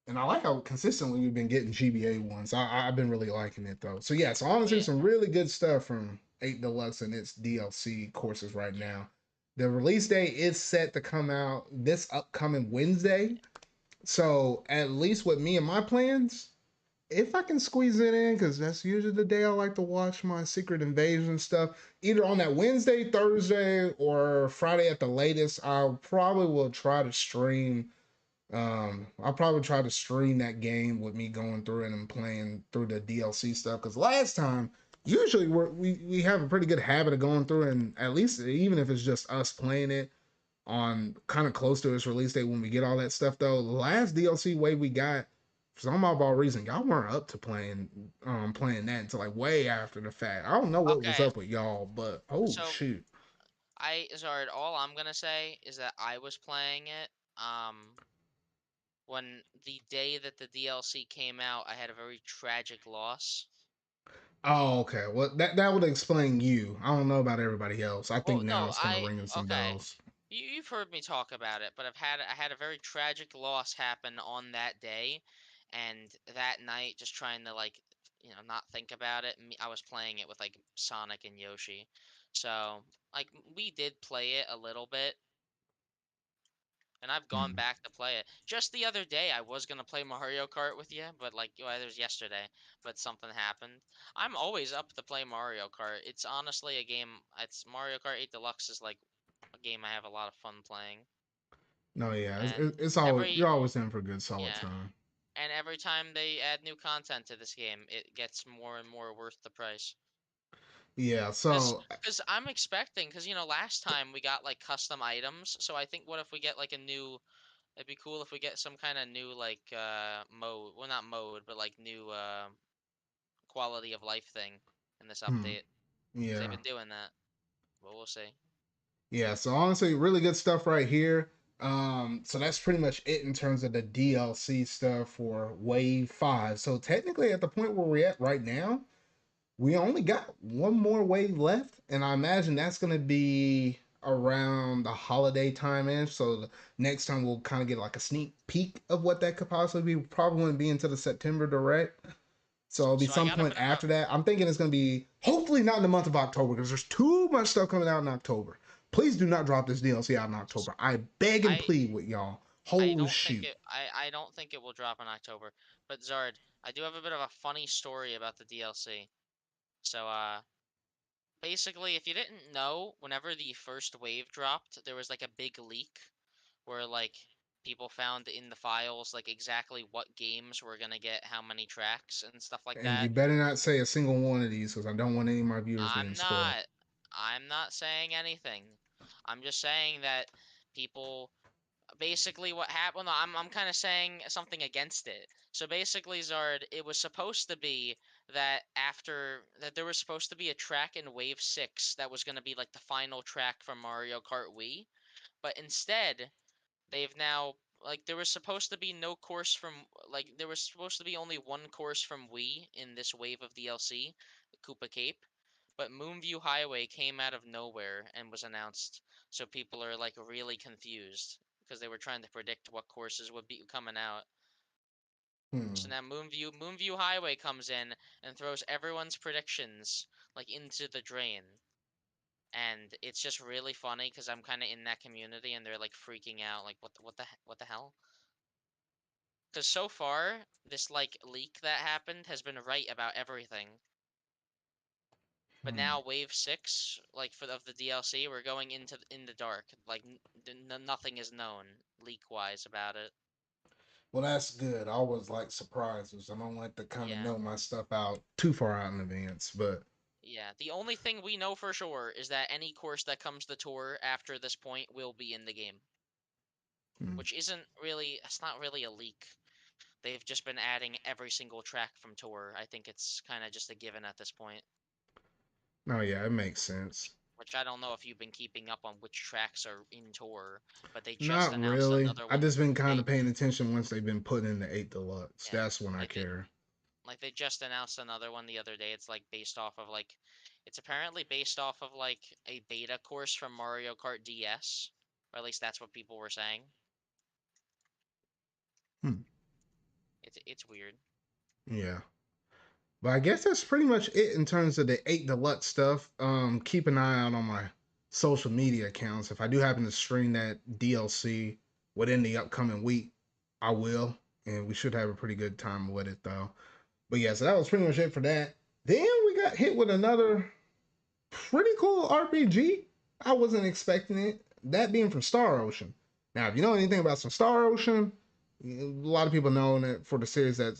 And I like how consistently we've been getting GBA ones. I've been really liking it though. So yeah, so Oh honestly, yeah. some really good stuff from 8 Deluxe and its DLC courses right Yeah. now. The release date is set to come out this upcoming Wednesday. So at least with me and my plans, if I can squeeze it in, because that's usually the day I like to watch my Secret Invasion stuff, either on that Wednesday, Thursday, or Friday at the latest, I probably will try to stream. I'll probably try to stream that game with me going through it and playing through the DLC stuff. Because last time, usually we have a pretty good habit of going through, and at least even if it's just us playing it on kind of close to its release date when we get all that stuff though. The last DLC wave we got, for some odd reason, y'all weren't up to playing that until like way after the fact. I don't know what was Okay, up with y'all, but oh so shoot. Zard, all I'm gonna say is that I was playing it. Um, when the day that the DLC came out, I had a very tragic loss. Oh, okay. Well, that would explain you. I don't know about everybody else. I think Well, now no, it's kind of ringing some okay. bells. You've heard me talk about it, but I had a very tragic loss happen on that day, and that night, just trying to like, not think about it. I was playing it with like Sonic and Yoshi, so like we did play it a little bit, and I've gone Hmm. back to play it. Just the other day, I was gonna play Mario Kart with you, but like, well, it was yesterday, but something happened. I'm always up to play Mario Kart. It's honestly a game. It's Mario Kart 8 Deluxe is like a game I have a lot of fun playing. No, yeah, And it's always every you're always in for a good solid yeah, time. and every time they add new content to this game, it gets more and more worth the price. Yeah, Cause, so cause I'm expecting, cause last time we got like custom items. So I think what if we get like a new? It'd be cool if we get some kind of new like mode. Well, not mode, but like new quality of life thing in this hmm, update. Cause they've yeah. been doing that, but we'll see. Yeah, so honestly, really good stuff right here. So that's pretty much it in terms of the DLC stuff for Wave 5. So technically at the point where we're at right now, we only got one more wave left, and I imagine that's gonna be around the holiday time ish. So the next time we'll kind of get like a sneak peek of what that could possibly be. Probably wouldn't be into the September direct. So it'll be So I some got a point bit of a after that. I'm thinking it's gonna be hopefully not in the month of October because there's too much stuff coming out in October. Please do not drop this DLC out in October. I beg and I plead with y'all. I Holy don't think shoot. it I don't think it will drop in October. But Zard, I do have a bit of a funny story about the DLC. So basically if you didn't know, whenever the first wave dropped, there was like a big leak where like people found in the files like exactly what games were gonna get how many tracks and stuff like And you that. better not say a single one of these because I don't want any of my viewers getting I'm spoiled. not I'm not saying anything. I'm just saying that people basically what happened. No, I'm kind of saying something against it. So basically, Zard, it was supposed to be that after that there was supposed to be a track in Wave 6 that was going to be like the final track from Mario Kart Wii, but instead they've now like there was supposed to be no course from like there was supposed to be only one course from Wii in this wave of DLC, Koopa Cape, but Moonview Highway came out of nowhere and was announced. So people are like really confused because they were trying to predict what courses would be coming out. So Hmm. now Moonview Highway comes in and throws everyone's predictions like into the drain. And it's just really funny because I'm kind of in that community and they're like freaking out like what the hell? Because so far this like leak that happened has been right about everything. But Hmm. now Wave 6, like of the DLC, we're going into in the dark. Like nothing is known leak wise about it. Well, that's good. I always like surprises. I don't like to kind of Yeah. know my stuff out too far out in advance. But Yeah. The only thing we know for sure is that any course that comes to tour after this point will be in the game, hmm. which isn't really it's not really a leak. They've just been adding every single track from tour. I think it's kind of just a given at this point. No, yeah, it makes sense. Which I don't know if you've been keeping up on which tracks are in tour, but they just Not announced really. another I one. just been kind They of paying attention once they've been put in the eight deluxe. yeah, That's when I like they care. like they just announced another one the other day. It's like based off of like it's apparently based off of like a beta course from Mario Kart DS, or at least that's what people were saying. Hmm. It's weird. Yeah. But I guess that's pretty much it in terms of the eight deluxe stuff. Keep an eye out on my social media accounts. If I do happen to stream that DLC within the upcoming week, I will, and we should have a pretty good time with it though. But yeah, so that was pretty much it for that. Then we got hit with another pretty cool RPG. I wasn't expecting it. That being from Star Ocean. Now, if you know anything about some Star Ocean, a lot of people know it for the series that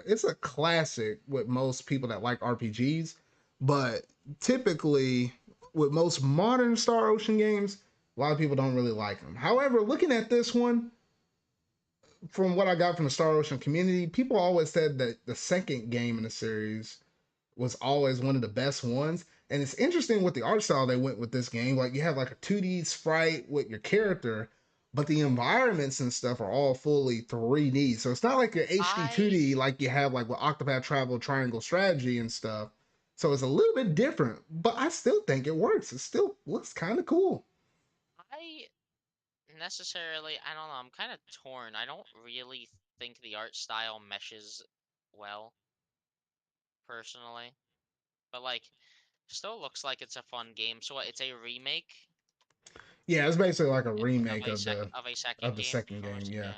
it's a classic with most people that like RPGs, but typically with most modern Star Ocean games, a lot of people don't really like them. However, looking at this one, from what I got from the Star Ocean community, people always said that the second game in the series was always one of the best ones. And it's interesting with the art style they went with this game. Like you have like a 2D sprite with your character, but the environments and stuff are all fully 3D. So it's not like your HD I 2D like you have like with Octopath Travel, Triangle Strategy and stuff. So it's a little bit different, but I still think it works. It still looks kind of cool. I necessarily, I don't know, I'm kind of torn. I don't really think the art style meshes well, personally. But like, still looks like it's a fun game. So what, it's a remake Yeah, it's basically like a of remake a second the game second from game. Yeah. yeah.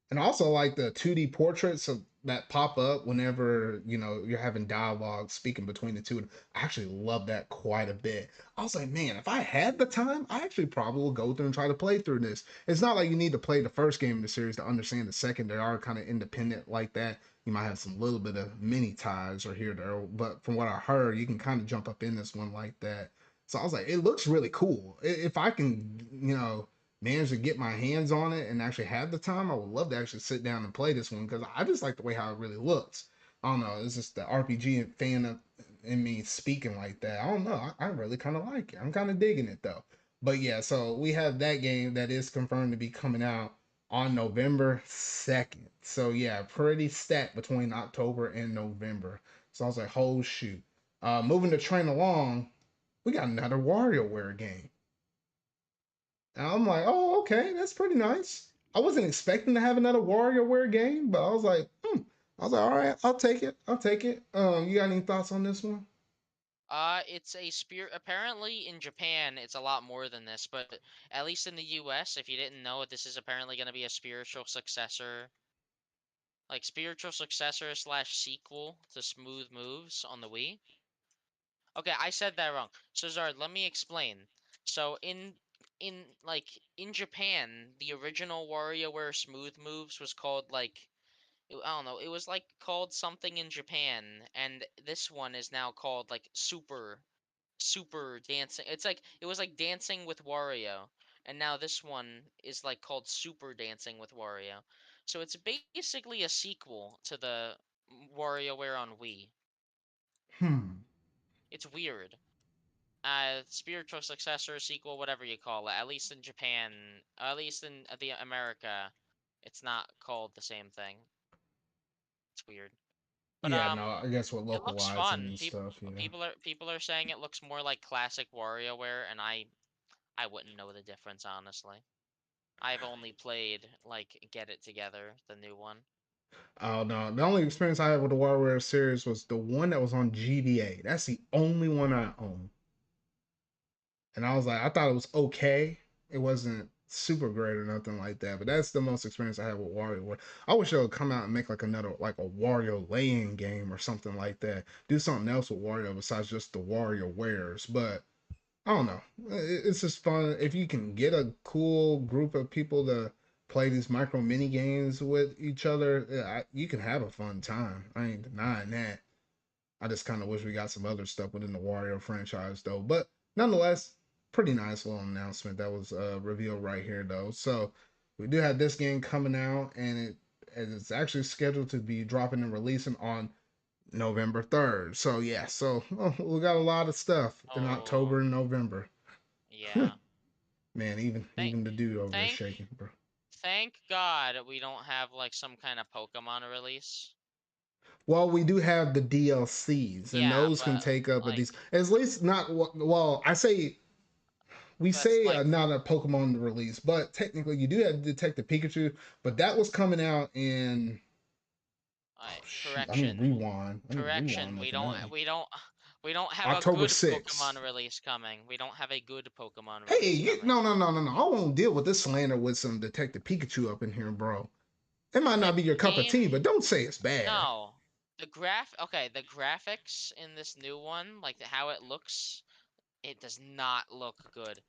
And also like the 2D portraits that pop up whenever you're having dialogue speaking between the two. I actually love that quite a bit. I was like, man, if I had the time, I actually probably will go through and try to play through this. It's not like you need to play the first game in the series to understand the second. They are kind of independent like that. You might have some little bit of mini ties or here or there, but from what I heard, you can kind of jump up in this one like that. So I was like, it looks really cool. If I can, manage to get my hands on it and actually have the time, I would love to actually sit down and play this one because I just like the way how it really looks. I don't know. It's just the RPG fan in me speaking like that. I don't know. I really kind of like it. I'm kind of digging it though. But yeah, so we have that game that is confirmed to be coming out on November 2nd. So yeah, pretty stacked between October and November. So I was like, oh shoot. Moving the train along, we got another WarioWare game. And I'm like, oh, okay, that's pretty nice. I wasn't expecting to have another WarioWare game, but I was like, I was like, all right, I'll take it. I'll take it. You got any thoughts on this one? It's a spirit. Apparently, in Japan, it's a lot more than this, but at least in the U.S., if you didn't know, this is apparently going to be a spiritual successor, like spiritual successor slash sequel to Smooth Moves on the Wii. Okay, I said that wrong. So Zard, let me explain. So in Japan, the original WarioWare Smooth Moves was called like I don't know, it was like called something in Japan, and this one is now called like Super Dancing. It's like it was like Dancing with Wario, and now this one is like called Super Dancing with Wario. So it's basically a sequel to the WarioWare on Wii. Hmm. It's weird. Spiritual successor, sequel, whatever you call it. At least in Japan, at least in the America, it's not called the same thing. It's weird. But Yeah, no, I guess with it looks localizing fun. and stuff, yeah. People are saying it looks more like classic WarioWare, and I wouldn't know the difference honestly. I've only played like Get It Together, the new one. Oh no, the only experience I had with the WarioWare series was the one that was on GBA. That's the only one I own. And I was like, I thought it was okay. It wasn't super great or nothing like that. But that's the most experience I had with WarioWare. I wish they would come out and make like another like a Wario laying game or something like that. Do something else with Wario besides just the WarioWares. But I don't know. It's just fun if you can get a cool group of people to play these micro mini games with each other. You can have a fun time. I ain't denying that. I just kind of wish we got some other stuff within the Wario franchise though. But nonetheless, pretty nice little announcement that was revealed right here though. So we do have this game coming out, and it's actually scheduled to be dropping and releasing on November 3rd. So yeah, so we got a lot of stuff in Oh, October and November. yeah. Man, even Thank even the dude over there thank shaking, bro. thank God we don't have like some kind of Pokemon release. Well, we do have the DLCs, and Yeah, those can but take up at like least at least not well. I say we that's say like not a Pokemon release, but technically you do have Detective Pikachu, but that was coming out in. Oh shoot! I need to correction. rewind. I need to rewind Correction. looking that one. We don't We don't have a October good 6th. Pokemon release coming. We don't have a good Pokemon Hey, release coming. no, no, no, no, no. I won't deal with this slander with some Detective Pikachu up in here, bro. It might The not be your cup of tea, game, but don't say it's bad. no. The graphics in this new one, like how it looks, it does not look good.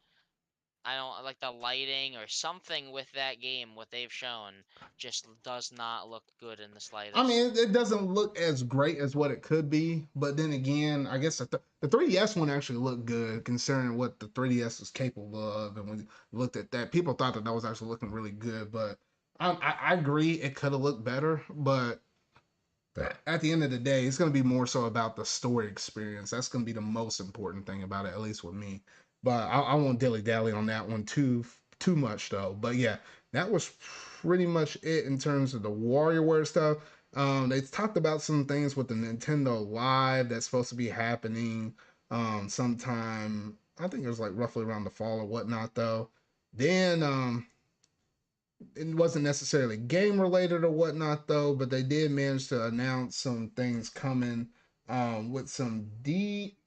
I don't like the lighting or something with that game, what they've shown just does not look good in the I mean, slightest. it doesn't look as great as what it could be, but then again, I guess the 3DS one actually looked good considering what the 3DS was capable of. And when you looked at that, people thought that was actually looking really good. But I agree, it could have looked better. But at the end of the day, it's going to be more so about the story experience. That's going to be the most important thing about it, at least with me. But I won't dilly dally on that one too much though. But yeah, that was pretty much it in terms of the WarioWare stuff. They talked about some things with the Nintendo Live that's supposed to be happening sometime. I think it was like roughly around the fall or whatnot though. Then it wasn't necessarily game related or whatnot though, but they did manage to announce some things coming with some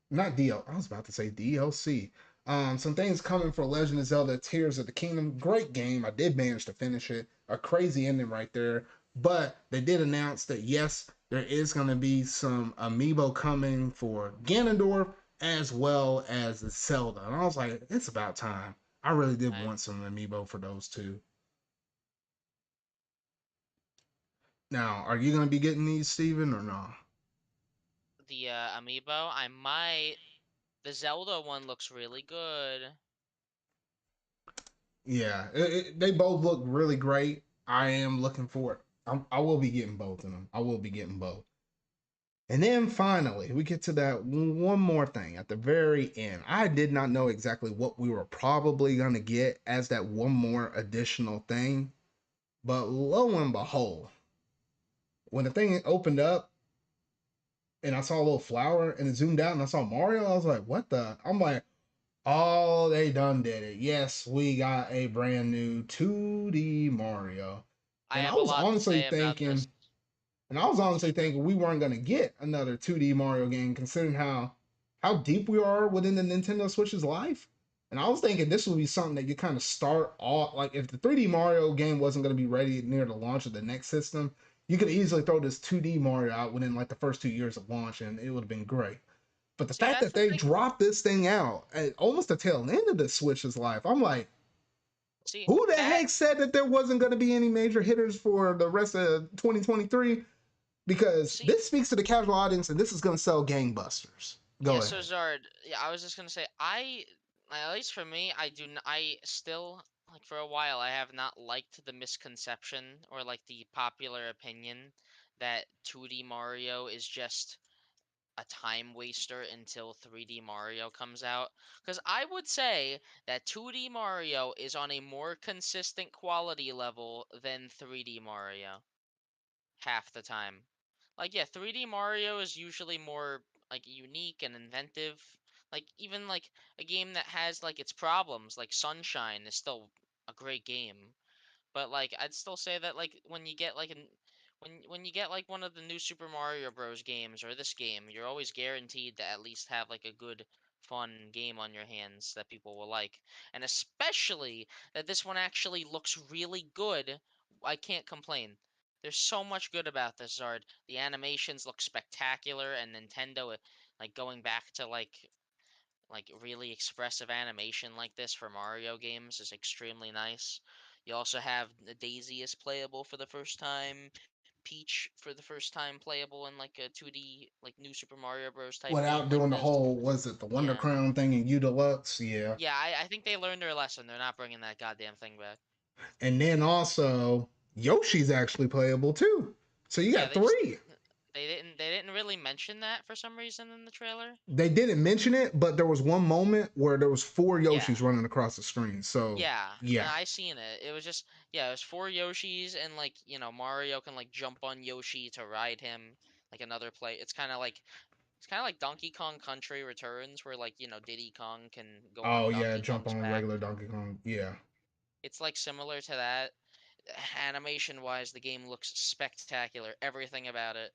not DL I was about to say DLC. Some things coming for Legend of Zelda Tears of the Kingdom. Great game. I did manage to finish it. A crazy ending right there. But they did announce that yes, there is going to be some amiibo coming for Ganondorf as well as the Zelda. And I was like, it's about time. I really did Right? want some amiibo for those two. Now, are you gonna be getting these, Steven, or no? The amiibo, I might. The Zelda one looks really good. Yeah, they both look really great. I am looking for it. I will be getting both of them. I will be getting both. And then finally, we get to that one more thing at the very end. I did not know exactly what we were probably gonna get as that one more additional thing, but lo and behold, when the thing opened up and I saw a little flower and it zoomed out and I saw Mario, I was like, "What the?" I'm like, oh, they done did it. Yes, we got a brand new 2D Mario. I And I have a was lot to honestly say about thinking, this. and I was honestly thinking we weren't gonna get another 2D Mario game considering how deep we are within the Nintendo Switch's life. And I was thinking this would be something that you kind of start off like if the 3D Mario game wasn't gonna be ready near the launch of the next system, you could easily throw this 2D Mario out within like the first 2 years of launch and it would have been great. But the See, fact that's that the they thing. dropped this thing out at almost the tail end of the Switch's life, I'm like, See, who the that heck said that there wasn't going to be any major hitters for the rest of 2023? Because see this speaks to the casual audience and this is going to sell gangbusters. Go Yeah, so ahead. Zard, yeah, I was just gonna say, at least for me, I still, like, for a while, I have not liked the misconception or, like, the popular opinion that 2D Mario is just a time waster until 3D Mario comes out. Because I would say that 2D Mario is on a more consistent quality level than 3D Mario half the time. Like, yeah, 3D Mario is usually more like unique and inventive. Like, even like a game that has like its problems, like Sunshine is still a great game. But like I'd still say that like when you get like when you get like one of the new Super Mario Bros. Games or this game, you're always guaranteed to at least have like a good fun game on your hands that people will like. And especially that this one actually looks really good. I can't complain. There's so much good about this Zard. The animations look spectacular and Nintendo like going back to like really expressive animation like this for Mario games is extremely nice. You also have the Daisy is playable for the first time, Peach for the first time playable in like a 2D like new Super Mario Bros type game Without like doing the this. whole, was it the Wonder Yeah. Crown thing in U Deluxe? Yeah. Yeah, I think they learned their lesson. They're not bringing that goddamn thing back. And then also, Yoshi's actually playable too. So you Yeah, got three. they didn't really mention that for some reason in the trailer. They didn't mention it, but there was one moment where there was four Yeah. Yoshis running across the screen. So Yeah, yeah. I seen it. It was just yeah, it was four Yoshis and like, Mario can like jump on Yoshi to ride him like another play. It's kind of like Donkey Kong Country Returns where like, Diddy Kong can go on Oh yeah, Donkey jump Kong's on back. regular Donkey Kong. Yeah. It's like similar to that. Animation wise, the game looks spectacular. Everything about it.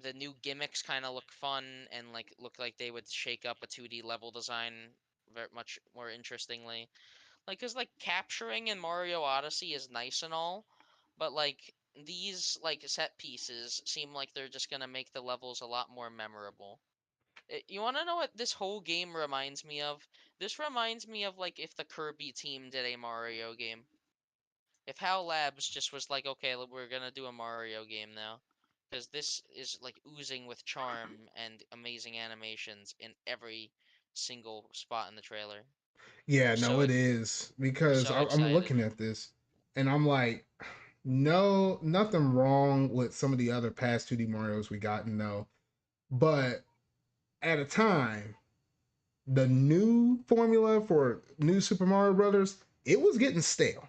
The new gimmicks kind of look fun and like look like they would shake up a 2D level design very much more interestingly. Like, cause like capturing in Mario Odyssey is nice and all, but like these like set pieces seem like they're just gonna make the levels a lot more memorable. You want to know what this whole game reminds me of? This reminds me of like if the Kirby team did a Mario game. If HAL Labs just was like, okay, we're gonna do a Mario game now, because this is like oozing with charm and amazing animations in every single spot in the trailer. Yeah, I'm no, so it is because so I'm excited. looking at this and I'm like, no, nothing wrong with some of the other past 2D Mario's we gotten, no. But at a time, the new formula for new Super Mario Brothers, it was getting stale.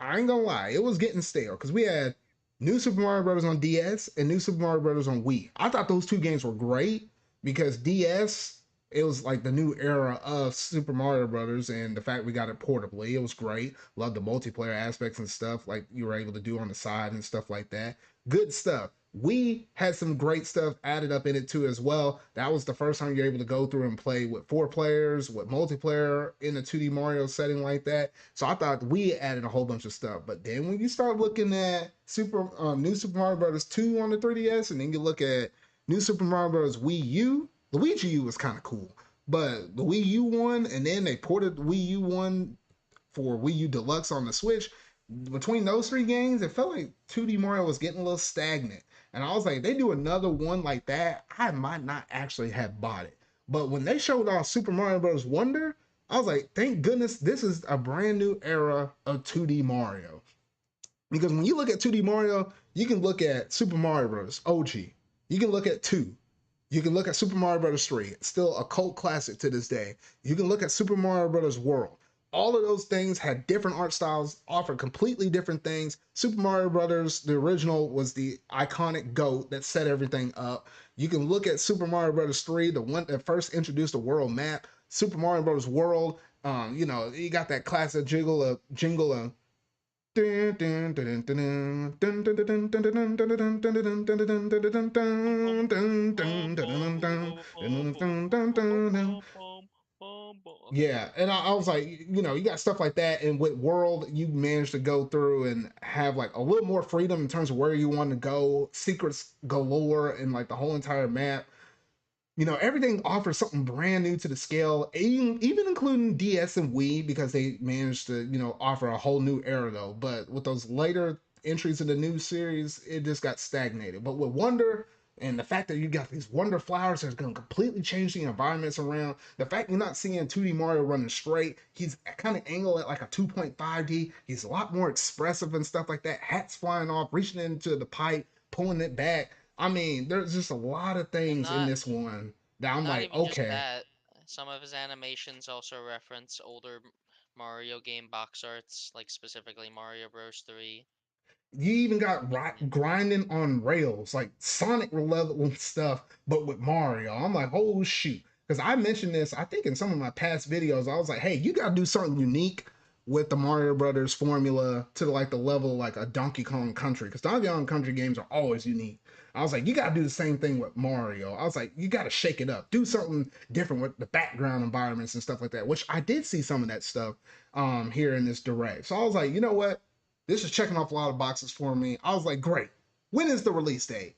I ain't gonna lie, it was getting stale because we had New Super Mario Bros. On DS and New Super Mario Bros. On Wii. I thought those two games were great because DS, it was like the new era of Super Mario Brothers, and the fact we got it portably, it was great. Love the multiplayer aspects and stuff like you were able to do on the side and stuff like that. Good stuff. We had some great stuff added up in it too as well. That was the first time you're able to go through and play with 4 players, with multiplayer in a 2D Mario setting like that. So I thought we added a whole bunch of stuff. But then when you start looking at New Super Mario Bros. 2 on the 3DS, and then you look at New Super Mario Bros. Wii U, Luigi U was kind of cool. But the Wii U one, and then they ported the Wii U one for Wii U Deluxe on the Switch. Between those 3 games, it felt like 2D Mario was getting a little stagnant. And I was like, they do another one like that, I might not actually have bought it. But when they showed off Super Mario Bros. Wonder, I was like, thank goodness this is a brand new era of 2D Mario. Because when you look at 2D Mario, you can look at Super Mario Bros. OG. You can look at 2. You can look at Super Mario Bros. 3. It's still a cult classic to this day. You can look at Super Mario Bros. World. All of those things had different art styles, offered completely different things. Super Mario Brothers, the original, was the iconic GOAT that set everything up. You can look at Super Mario Bros. 3, the one that first introduced the world map. Super Mario Bros. World, you got that classic jingle of yeah, and I was like, you got stuff like that, and with World, you managed to go through and have like a little more freedom in terms of where you want to go, secrets galore, and like the whole entire map. Everything offers something brand new to the scale, even including DS and Wii, because they managed to, offer a whole new era though. But with those later entries in the new series, it just got stagnated. But with Wonder and the fact that you got these Wonder flowers that's going to completely change the environments around, the fact you're not seeing 2D Mario running straight, he's kind of angled at like a 2.5D. He's a lot more expressive and stuff like that. Hats flying off, reaching into the pipe, pulling it back. I mean, there's just a lot of And things in this one that I'm not like, even just okay. that. Some of his animations also reference older Mario game box arts, like specifically Mario Bros. 3. You even got Like, grinding on rails, like Sonic level stuff, but with Mario. I'm like, oh shoot. Because I mentioned this, I think in some of my past videos, I was like, hey, you gotta do something unique with the Mario Brothers formula to like the level like a Donkey Kong Country. Because Donkey Kong Country games are always unique. I was like, you gotta do the same thing with Mario. I was like, you gotta shake it up, do something different with the background environments and stuff like that. Which I did see some of that stuff here in this direct. So I was like, you know what? This is checking off a lot of boxes for me. I was like, great. When is the release date?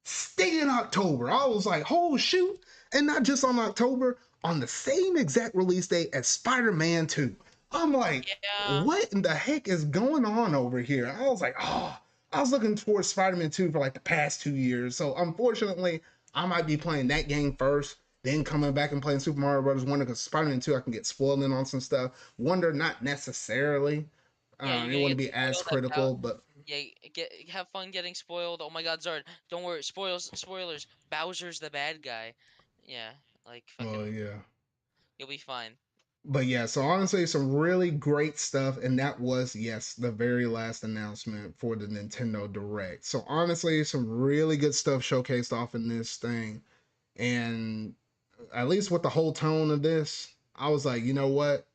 Stay in October. I was like, oh shoot. And not just on October, on the same exact release date as Spider-Man 2. I'm like, yeah, what in the heck is going on over here? I was like, oh, I was looking towards Spider-Man 2 for like the past 2 years. So unfortunately, I might be playing that game first, then coming back and playing Super Mario Bros. Wonder because Spider-Man 2 I can get spoiled in on some stuff. Wonder not necessarily. yeah, you're It gonna wouldn't get be as spoiled at critical, but yeah, have fun getting spoiled. Oh my God, Zard, don't worry. Spoilers. Bowser's the bad guy. Yeah, like well, fucking, yeah. you'll be fine. But yeah, so honestly, some really great stuff, and that was yes, the very last announcement for the Nintendo Direct. So honestly, some really good stuff showcased off in this thing, and at least with the whole tone of this, I was like, you know what,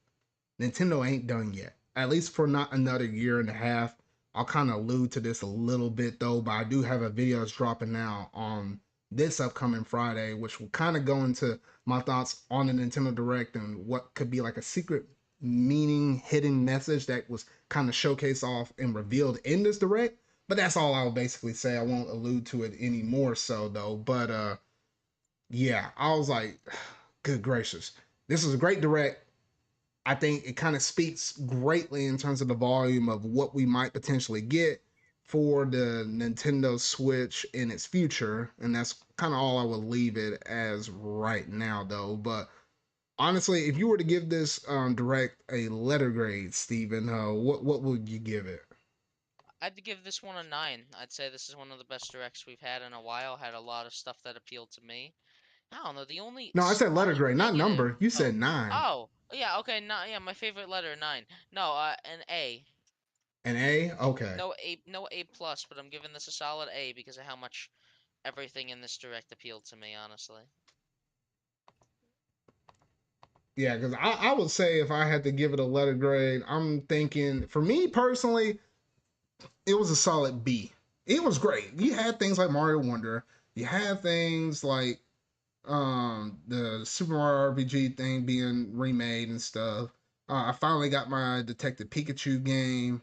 Nintendo ain't done yet. At least for not another year and a half. I'll kind of allude to this a little bit though, but I do have a video that's dropping now on this upcoming Friday, which will kind of go into my thoughts on the Nintendo Direct and what could be like a secret meaning, hidden message that was kind of showcased off and revealed in this Direct. But that's all I'll basically say. I won't allude to it any more so though. But yeah, I was like, good gracious, this is a great Direct. I think it kind of speaks greatly in terms of the volume of what we might potentially get for the Nintendo Switch in its future. And that's kind of all I would leave it as right now, though. But honestly, if you were to give this direct a letter grade, Steven, what would you give it? I'd give this one a 9. I'd say this is one of the best directs we've had in a while. Had a lot of stuff that appealed to me. I don't know. The only No, I said letter slight grade, not negative. number. You said Oh, 9. yeah. Okay, no, yeah. My favorite letter, 9. No, an A. An A? Okay. No A plus, but I'm giving this a solid A because of how much everything in this direct appealed to me. Honestly. Yeah, because I would say if I had to give it a letter grade, I'm thinking, for me personally, it was a solid B. It was great. You had things like Mario Wonder. You had things like the Super Mario RPG thing being remade and stuff. I finally got my Detective Pikachu game.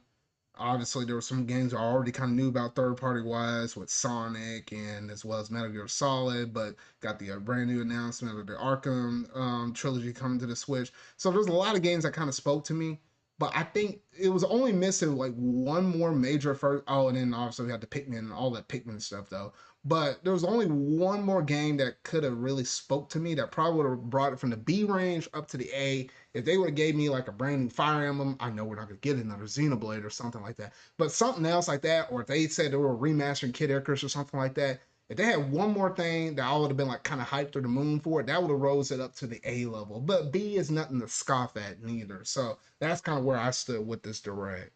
Obviously, there were some games I already kind of knew about third party wise with Sonic and as well as Metal Gear Solid, but got the brand new announcement of the Arkham trilogy coming to the Switch. So there's a lot of games that kind of spoke to me, but I think it was only missing like one more major first. Oh, and then obviously we had the Pikmin and all that Pikmin stuff though. But there was only one more game that could have really spoke to me that probably would have brought it from the B range up to the A. If they would have gave me like a brand new Fire Emblem, I know we're not gonna get another Xenoblade or something like that, but something else like that, or if they said they were remastering Kid Icarus or something like that, if they had one more thing that I would have been like kind of hyped to the moon for, that would have rose it up to the A level. But B is nothing to scoff at neither. So that's kind of where I stood with this direct.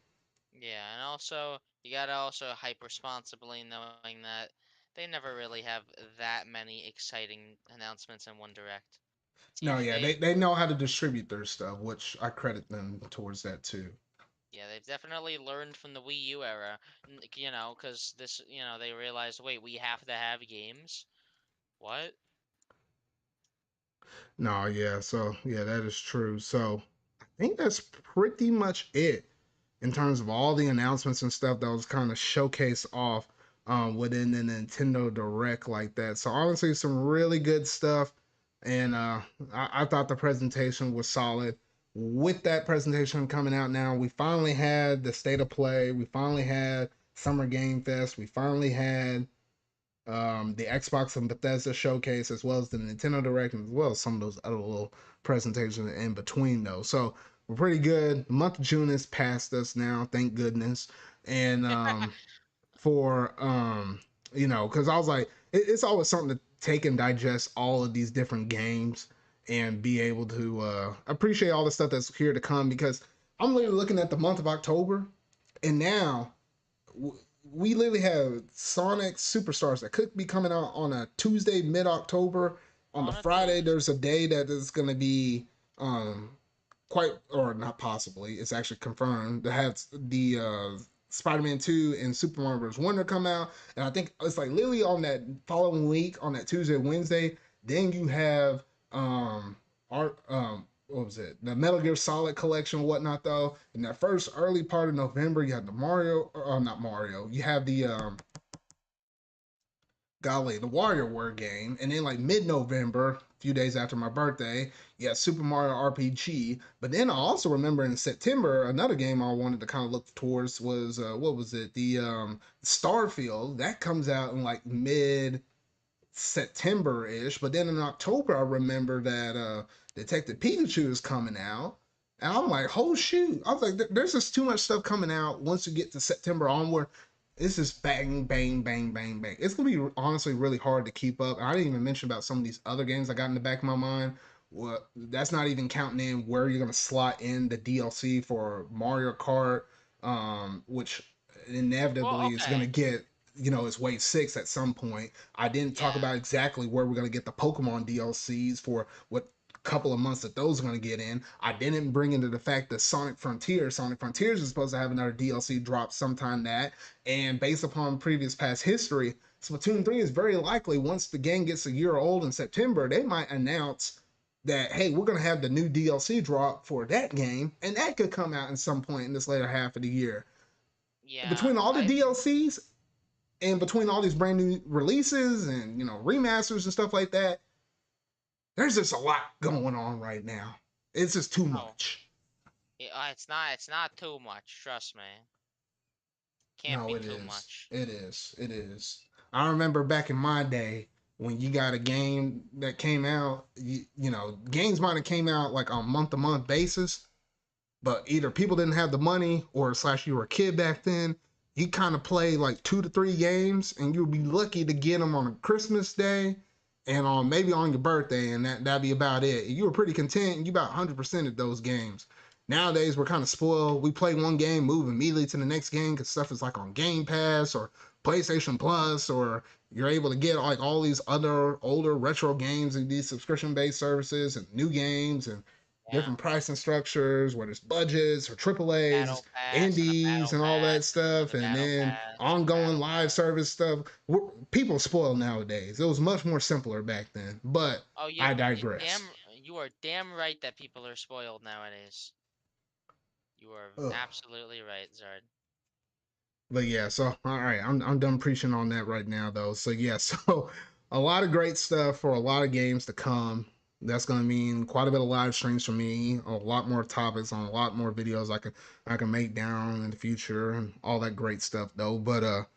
Yeah, and also you gotta also hype responsibly, knowing that they never really have that many exciting announcements in one direct. It's No, yeah, usually they know how to distribute their stuff, which I credit them towards that too. yeah, they've definitely learned from the Wii U era, because they realized, wait, we have to have games. What? No, yeah, so yeah, that is true. So I think that's pretty much it in terms of all the announcements and stuff that was kind of showcased off within the Nintendo Direct like that. So honestly, some really good stuff, and I thought the presentation was solid. With that presentation coming out now, we finally had the state of play. We finally had Summer Game Fest. We finally had the Xbox and Bethesda showcase, as well as the Nintendo Direct, and as well as some of those other little presentations in between those. So we're pretty good. The month of June is past us now, thank goodness. And for because I was like, it's always something to take and digest all of these different games and be able to appreciate all the stuff that's here to come because I'm literally looking at the month of October and now we literally have Sonic Superstars that could be coming out on a Tuesday, mid October. On the On a Friday, Tuesday. there's a day that is going to be quite, or not possibly, it's actually confirmed to have the Spider-Man 2 and Super Mario Bros. Wonder come out. And I think it's like literally on that following week, on that Tuesday, Wednesday, then you have art what was it? The Metal Gear Solid collection and whatnot though. In that first early part of November, you have the Mario not Mario. You have the golly, the WarioWare game, and then like mid-November, a few days after my birthday, you got Super Mario RPG. But then I also remember in September, another game I wanted to kind of look towards was what was it? The Starfield that comes out in like mid September ish. But then in October, I remember that Detective Pikachu is coming out. And I'm like, oh shoot. I was like, there's just too much stuff coming out once you get to September onward. It's just bang, bang, bang, bang, bang. It's gonna be honestly really hard to keep up. And I didn't even mention about some of these other games I got in the back of my mind. Well, that's not even counting in where you're gonna slot in the DLC for Mario Kart, which Well, inevitably is gonna okay. get its wave six at some point. I didn't talk Yeah. about exactly where we're gonna get the Pokemon DLCs for what. couple of months that those are going to get in. I didn't bring into the fact that Sonic Frontiers is supposed to have another DLC drop sometime that, and based upon previous past history, Splatoon 3 is very likely once the game gets a year old in September, they might announce that hey, we're going to have the new DLC drop for that game, and that could come out in some point in this later half of the year. Yeah, Between all the I DLCs and between all these brand new releases and remasters and stuff like that, there's just a lot going on right now. It's just too oh, much. it's not too much. Trust me, can't No, be it too is. much. It is. It is. I remember back in my day when you got a game that came out, games might have came out like on month to month basis, but either people didn't have the money or slash you were a kid back then. You kind of play like 2 to 3 games, and you'd be lucky to get them on a Christmas day and on maybe on your birthday, and that'd be about it. You were pretty content, and you about 100% of those games. Nowadays, we're kind of spoiled. We play one game, move immediately to the next game because stuff is like on Game Pass or PlayStation Plus, or you're able to get like all these other older retro games and these subscription based services and new games and Yeah, different pricing structures, whether it's budgets or triple A's, battle pass and a indies, battle and all that pass and stuff, another and battle then pass and a ongoing battle live pass. service stuff. People spoil nowadays. It was much more simpler back then, but Oh, you I you digress. damn you are damn right that people are spoiled nowadays. You are Ugh. absolutely right, Zard. But yeah, so all right, I'm done preaching on that right now though. So yeah, so a lot of great stuff for a lot of games to come. That's gonna mean quite a bit of live streams for me, a lot more topics on a lot more videos I can make down in the future and all that great stuff though. But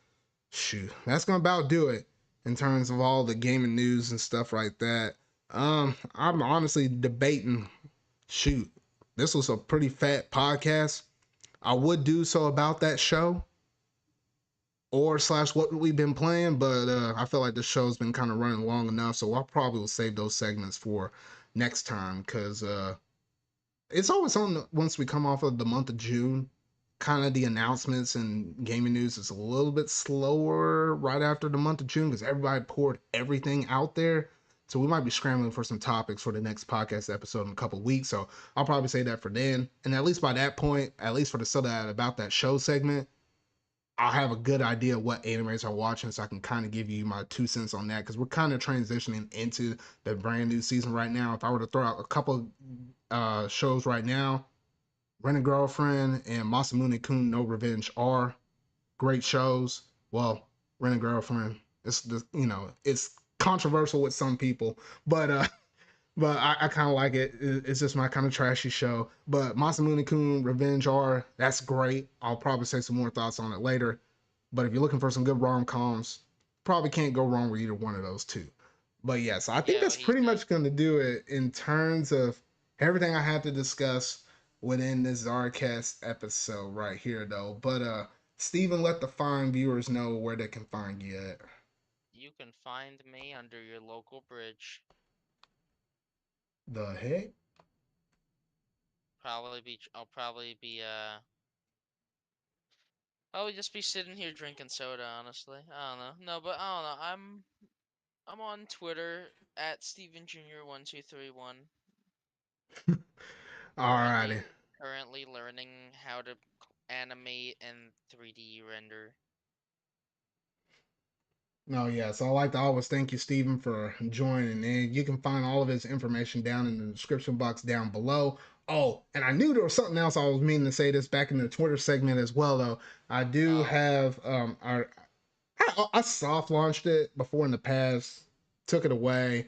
shoot, that's gonna about do it in terms of all the gaming news and stuff like that. I'm honestly debating. Shoot, this was a pretty fat podcast. I would do so about that show or slash what we've been playing, but I feel like the show's been kind of running long enough, so I'll probably will save those segments for next time because it's always on once we come off of the month of June. Kind of the announcements and gaming news is a little bit slower right after the month of June because everybody poured everything out there. So we might be scrambling for some topics for the next podcast episode in a couple weeks. So I'll probably say that for then. And at least by that point, at least for the stuff that about that show segment, I'll have a good idea of what animes are watching, so I can kind of give you my 2 cents on that because we're kind of transitioning into the brand new season right now. If I were to throw out a couple shows right now, Rent a Girlfriend and Masamune-kun no Revenge are great shows. Well, Rent a Girlfriend, it's controversial with some people, but I kind of like it. It's just my kind of trashy show. But Masamune-kun Revenge are that's great. I'll probably say some more thoughts on it later. But if you're looking for some good rom coms, probably can't go wrong with either one of those two. But yeah, so I think Yeah, that's what he pretty said. much going to do it in terms of everything I have to discuss within this ZardCast episode right here, though. But Steven, let the fine viewers know where they can find you at. You can find me under your local bridge. The heck? I'll probably just be sitting here drinking soda, honestly. I don't know. No, but I don't know. I'm on Twitter at Steven Jr. 1231. Alrighty. Currently learning how to animate and 3D render. No, yeah. So I like to always thank you, Stephen, for joining. And you can find all of his information down in the description box down below. Oh, and I knew there was something else I was meaning to say this back in the Twitter segment as well, though. I do Oh, have I soft launched it before in the past, took it away,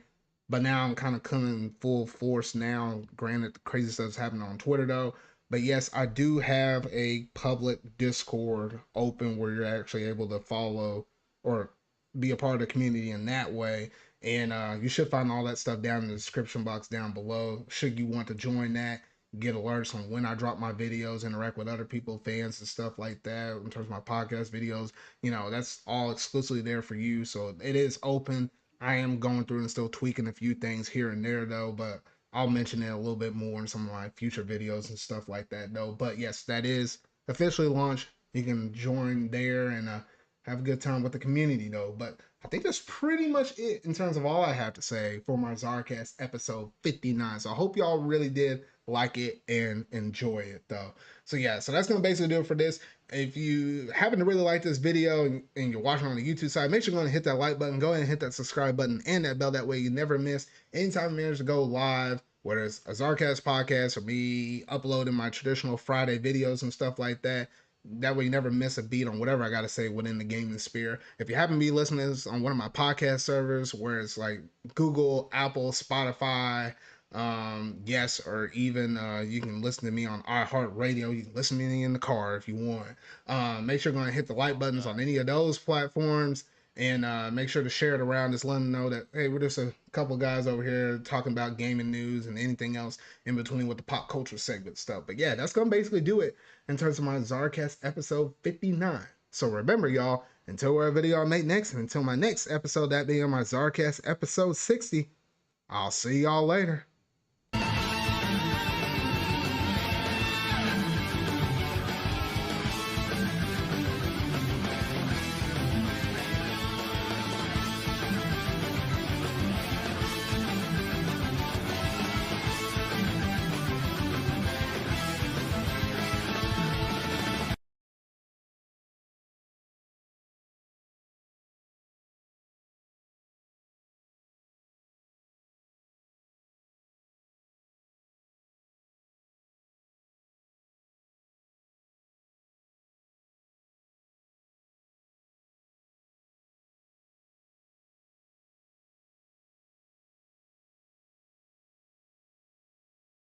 but now I'm kind of coming full force now. Granted, the crazy stuff's happening on Twitter though. But yes, I do have a public Discord open where you're actually able to follow or be a part of the community in that way. And you should find all that stuff down in the description box down below. Should you want to join that, get alerts on when I drop my videos, interact with other people, fans, and stuff like that in terms of my podcast videos, that's all exclusively there for you. So it is open. I am going through and still tweaking a few things here and there though, but I'll mention it a little bit more in some of my future videos and stuff like that though. But yes, that is officially launched. You can join there and have a good time with the community though. But I think that's pretty much it in terms of all I have to say for my ZardCast episode 59. So I hope y'all really did like it and enjoy it though. So yeah, so that's gonna basically do it for this. If you happen to really like this video and you're watching on the YouTube side, make sure you're going to hit that like button, go ahead and hit that subscribe button and that bell. That way you never miss anytime I manage to go live, whether it's a ZardCast podcast or me uploading my traditional Friday videos and stuff like that. That way you never miss a beat on whatever I got to say within the gaming sphere. If you happen to be listening to this on one of my podcast servers where it's like Google, Apple, Spotify, yes, or even you can listen to me on iHeartRadio. You can listen to me in the car if you want. Make sure you're going to hit the like Oh my buttons on god. any of those platforms, and make sure to share it around. Just let them know that hey, we're just a couple guys over here talking about gaming news and anything else in between with the pop culture segment stuff. But yeah, that's gonna basically do it in terms of my ZardCast episode 59. So remember, y'all, until whatever video I make next, and until my next episode, that being my ZardCast episode 60, I'll see y'all later.